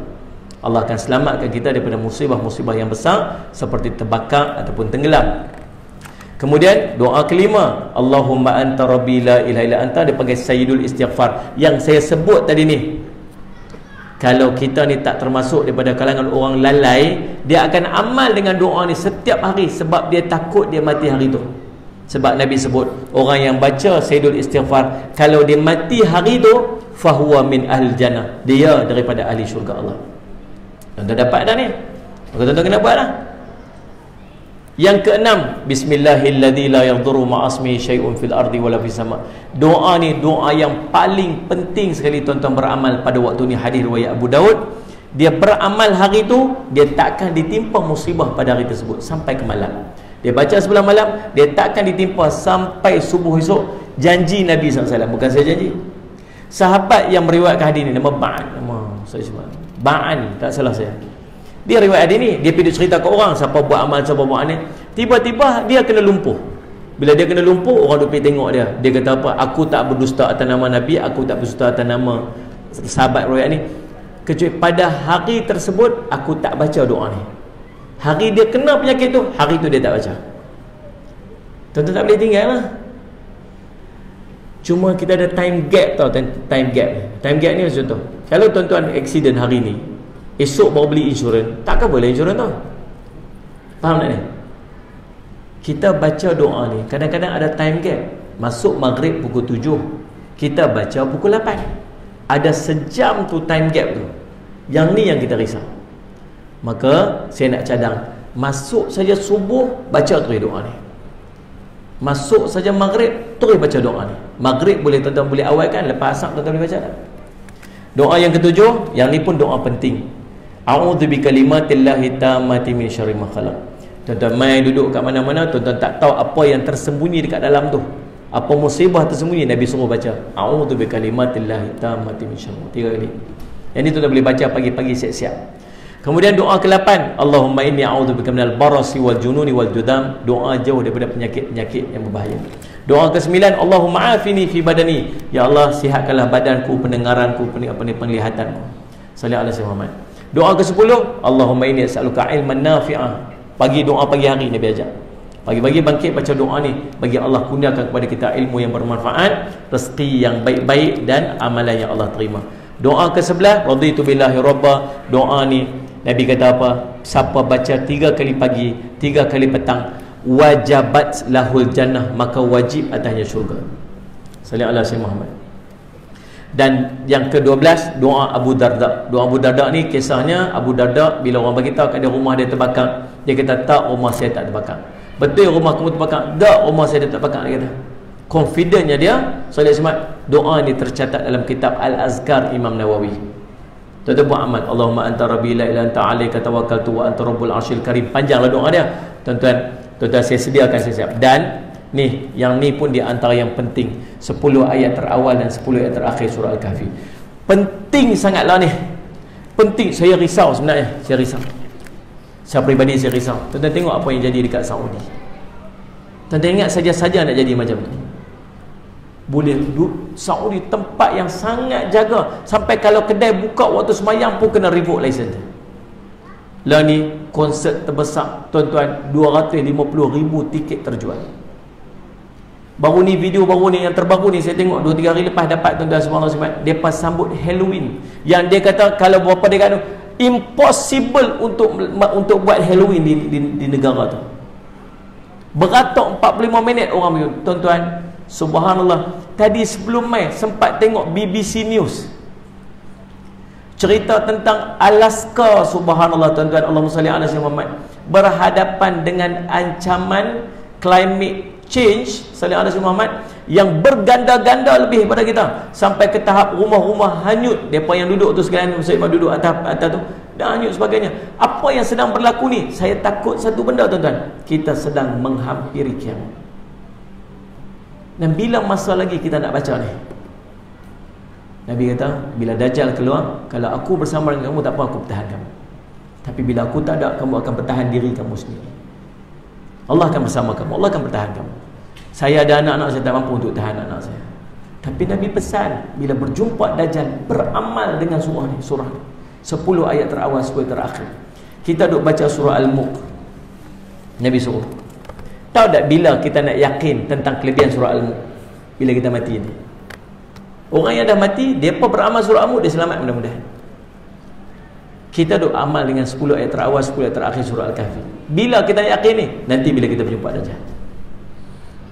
A: Allah akan selamatkan kita daripada musibah-musibah yang besar seperti terbakar ataupun tenggelam. Kemudian doa kelima, Allahumma anta rabbi la ilaha illa anta, dia panggil Sayyidul Istighfar. Yang saya sebut tadi ni, kalau kita ni tak termasuk daripada kalangan orang lalai, dia akan amal dengan doa ni setiap hari, sebab dia takut dia mati hari tu. Sebab Nabi sebut, orang yang baca Sayyidul Istighfar, kalau dia mati hari tu, fahuwa min ahlil jannah, dia daripada ahli syurga Allah. Tuan-tuan dapat dah ni, maka tuan-tuan kena buat lah. Yang keenam, bismillahilladzi la yadhurru ma'asmihi syai'un fil ardi wala fis sama. Doa ni doa yang paling penting sekali tuan-tuan beramal pada waktu ni. Hadis riwayat Abu Daud. Dia beramal hari tu, dia takkan ditimpa musibah pada hari tersebut sampai ke malam. Dia baca sebelah malam, dia takkan ditimpa sampai subuh esok. Janji Nabi SAW, bukan saya janji. Sahabat yang meriwayatkan hadis ni nama Ba'an, nama saya sebut Ba'an, tak salah saya. Dia riwayat hadis ni, dia pergi cerita ke orang siapa buat amal, siapa buat ni. Tiba-tiba dia kena lumpuh. Bila dia kena lumpur, orang duk pergi tengok dia. Dia kata apa? Aku tak berdusta atas nama Nabi, aku tak berdusta atas nama sahabat royak ni. Kecuali pada hari tersebut aku tak baca doa ni. Hari dia kena penyakit tu, hari tu dia tak baca. Tuan-tuan tak boleh tinggal lah. Cuma kita ada time gap tau. Time gap ni macam contoh, kalau tuan-tuan accident hari ni, esok baru beli insurans, takkan boleh insurans tau. Faham tak ni? Kita baca doa ni kadang-kadang ada time gap. Masuk maghrib pukul 7, kita baca pukul 8. Ada sejam tu time gap tu. Yang ni yang kita risau. Maka saya nak cadang, masuk saja subuh baca terus doa ni. Masuk saja maghrib terus baca doa ni. Maghrib boleh tuan-tuan boleh awalkan, lepas asar tuan-tuan boleh baca tak? Doa yang ketujuh, yang ni pun doa penting. A'udzu bikalimatillahi tammati min syarri ma khalaq. Tuan-tuan mai duduk kat mana-mana, tuan-tuan tak tahu apa yang tersembunyi dekat dalam tu. Apa musibah tersembunyi, Nabi suruh baca a'udzu bikalimatillahi tammati min syarri. 3 kali. Yang ni tuan-tuan boleh baca pagi-pagi siap-siap. Kemudian doa ke-8, Allahumma inni a'udzubika minal barasi wal jununi wal judam. Doa jauh daripada penyakit-penyakit yang berbahaya. Doa ke-9, Allahumma afini fi badani. Ya Allah, sihatkanlah badanku, pendengaranku, penglihatanku. Sallallahu alaihi wasallam. Doa ke-10, Allahumma inni as'aluka ilman nafi'ah. Pagi doa pagi hari Nabi ajar. Pagi-pagi bangkit baca doa ni, bagi Allah kurniakan kepada kita ilmu yang bermanfaat, rezeki yang baik-baik dan amalan yang Allah terima. Doa ke-11, raditu billahi rabba. Doa ni Nabi kata apa? Siapa baca 3 kali pagi, 3 kali petang, wajabat lahul jannah, maka wajib atasnya syurga. Sallallahu alaihi Muhammad. Dan yang ke-12, doa Abu Darda. Doa Abu Darda ni kisahnya, Abu Darda bila orang bagi tahu kat dia rumah dia terbakar, dia kata tak, rumah saya tak terbakar. Betul rumah kamu terbakar? Tak, rumah saya tak terbakar, dia kata. Confidentnya dia. Sallallahu alaihi wasallam. Doa ni tercatat dalam kitab Al-Azkar Imam Nawawi. Tuan-tuan buat amal. Allahumma anta rabbi la ilaha anta alaika tawakkaltu wa anta rabbul arsyil karim. Panjanglah doa dia. Tuan-tuan saya sediakan siap-siap. Dan ni, yang ni pun di antara yang penting. 10 ayat terawal dan 10 ayat terakhir surah Al-Kahfi. Penting sangatlah ni. Penting. Saya risau sebenarnya. Saya risau. Saya peribadi saya risau. Tuan-tuan tengok apa yang jadi dekat Saudi. Tuan-tuan ingat saja-saja nak jadi macam tu. Boleh duduk Saudi, tempat yang sangat jaga, sampai kalau kedai buka waktu semayang pun kena revoke license. Lah ni konsert terbesar tuan-tuan, 250,000 tiket terjual. Baru ni video baru ni yang terbaru ni saya tengok 2-3 hari lepas dapat tuan-tuan subhanallah, depa sambut Halloween. Yang dia kata kalau berapa dia kata impossible untuk buat Halloween di negara tu. Beratok 45 minit orang begitu. Tuan-tuan subhanallah, tadi sebelum mai sempat tengok BBC News cerita tentang Alaska. Subhanallah tuan-tuan, Allahumma salli ala sayyidina Muhammad, berhadapan dengan ancaman climate change, sallallahu alaihi Muhammad, yang berganda-ganda lebih daripada kita, sampai ke tahap rumah-rumah hanyut. Depa yang duduk tu sekalian, Muslim duduk atas tu dah hanyut sebagainya. Apa yang sedang berlaku ni? Saya takut satu benda tuan-tuan, kita sedang menghampiri kiamat. Dan bila masa lagi kita nak baca ni? Nabi kata, bila Dajjal keluar, kalau aku bersama dengan kamu, tak apa, aku pertahan kamu. Tapi bila aku tak ada, kamu akan pertahan diri kamu sendiri. Allah akan bersama kamu, Allah akan pertahan kamu. Saya ada anak-anak, saya tak mampu untuk tahan anak saya. Tapi Nabi pesan, bila berjumpa Dajjal, beramal dengan surah ni, 10 ayat terawal, 10 terakhir. Kita duk baca surah Al-Mulk. Nabi suruh. Tahu tak bila kita nak yakin tentang kelebihan surah Al-Mulk? Bila kita mati ni. Orang yang dah mati, depa beramal surah Al-Mulk, dia selamat mudah-mudahan. Kita duk amal dengan 10 ayat terawal, 10 ayat terakhir surah Al-Kahfi. Bila kita yakin ni? Nanti bila kita berjumpa Dajjal.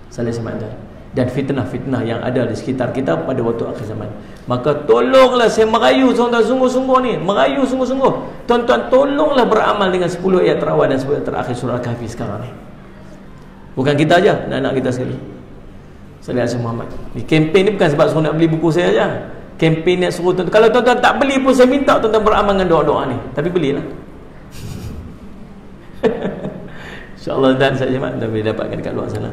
A: Salah semata. Dan fitnah-fitnah yang ada di sekitar kita pada waktu akhir zaman. Maka tolonglah, saya merayu tuan-tuan sungguh-sungguh ni, merayu sungguh-sungguh. Tuan-tuan tolonglah beramal dengan 10 ayat terawal dan 10 ayat terakhir surah Al-Kahfi sekarang ni. Bukan kita aja, anak-anak kita sekali. Sallallahu alaihi Muhammad. Ni kempen ni bukan sebab suruh nak beli buku saya aja. Kempen nak suruh tuan-tuan. Kalau tuan-tuan tak beli pun saya minta tuan-tuan beramal dengan doa-doa ni. Tapi belilah. InsyaAllah dan saya boleh dapatkan dekat luar sana.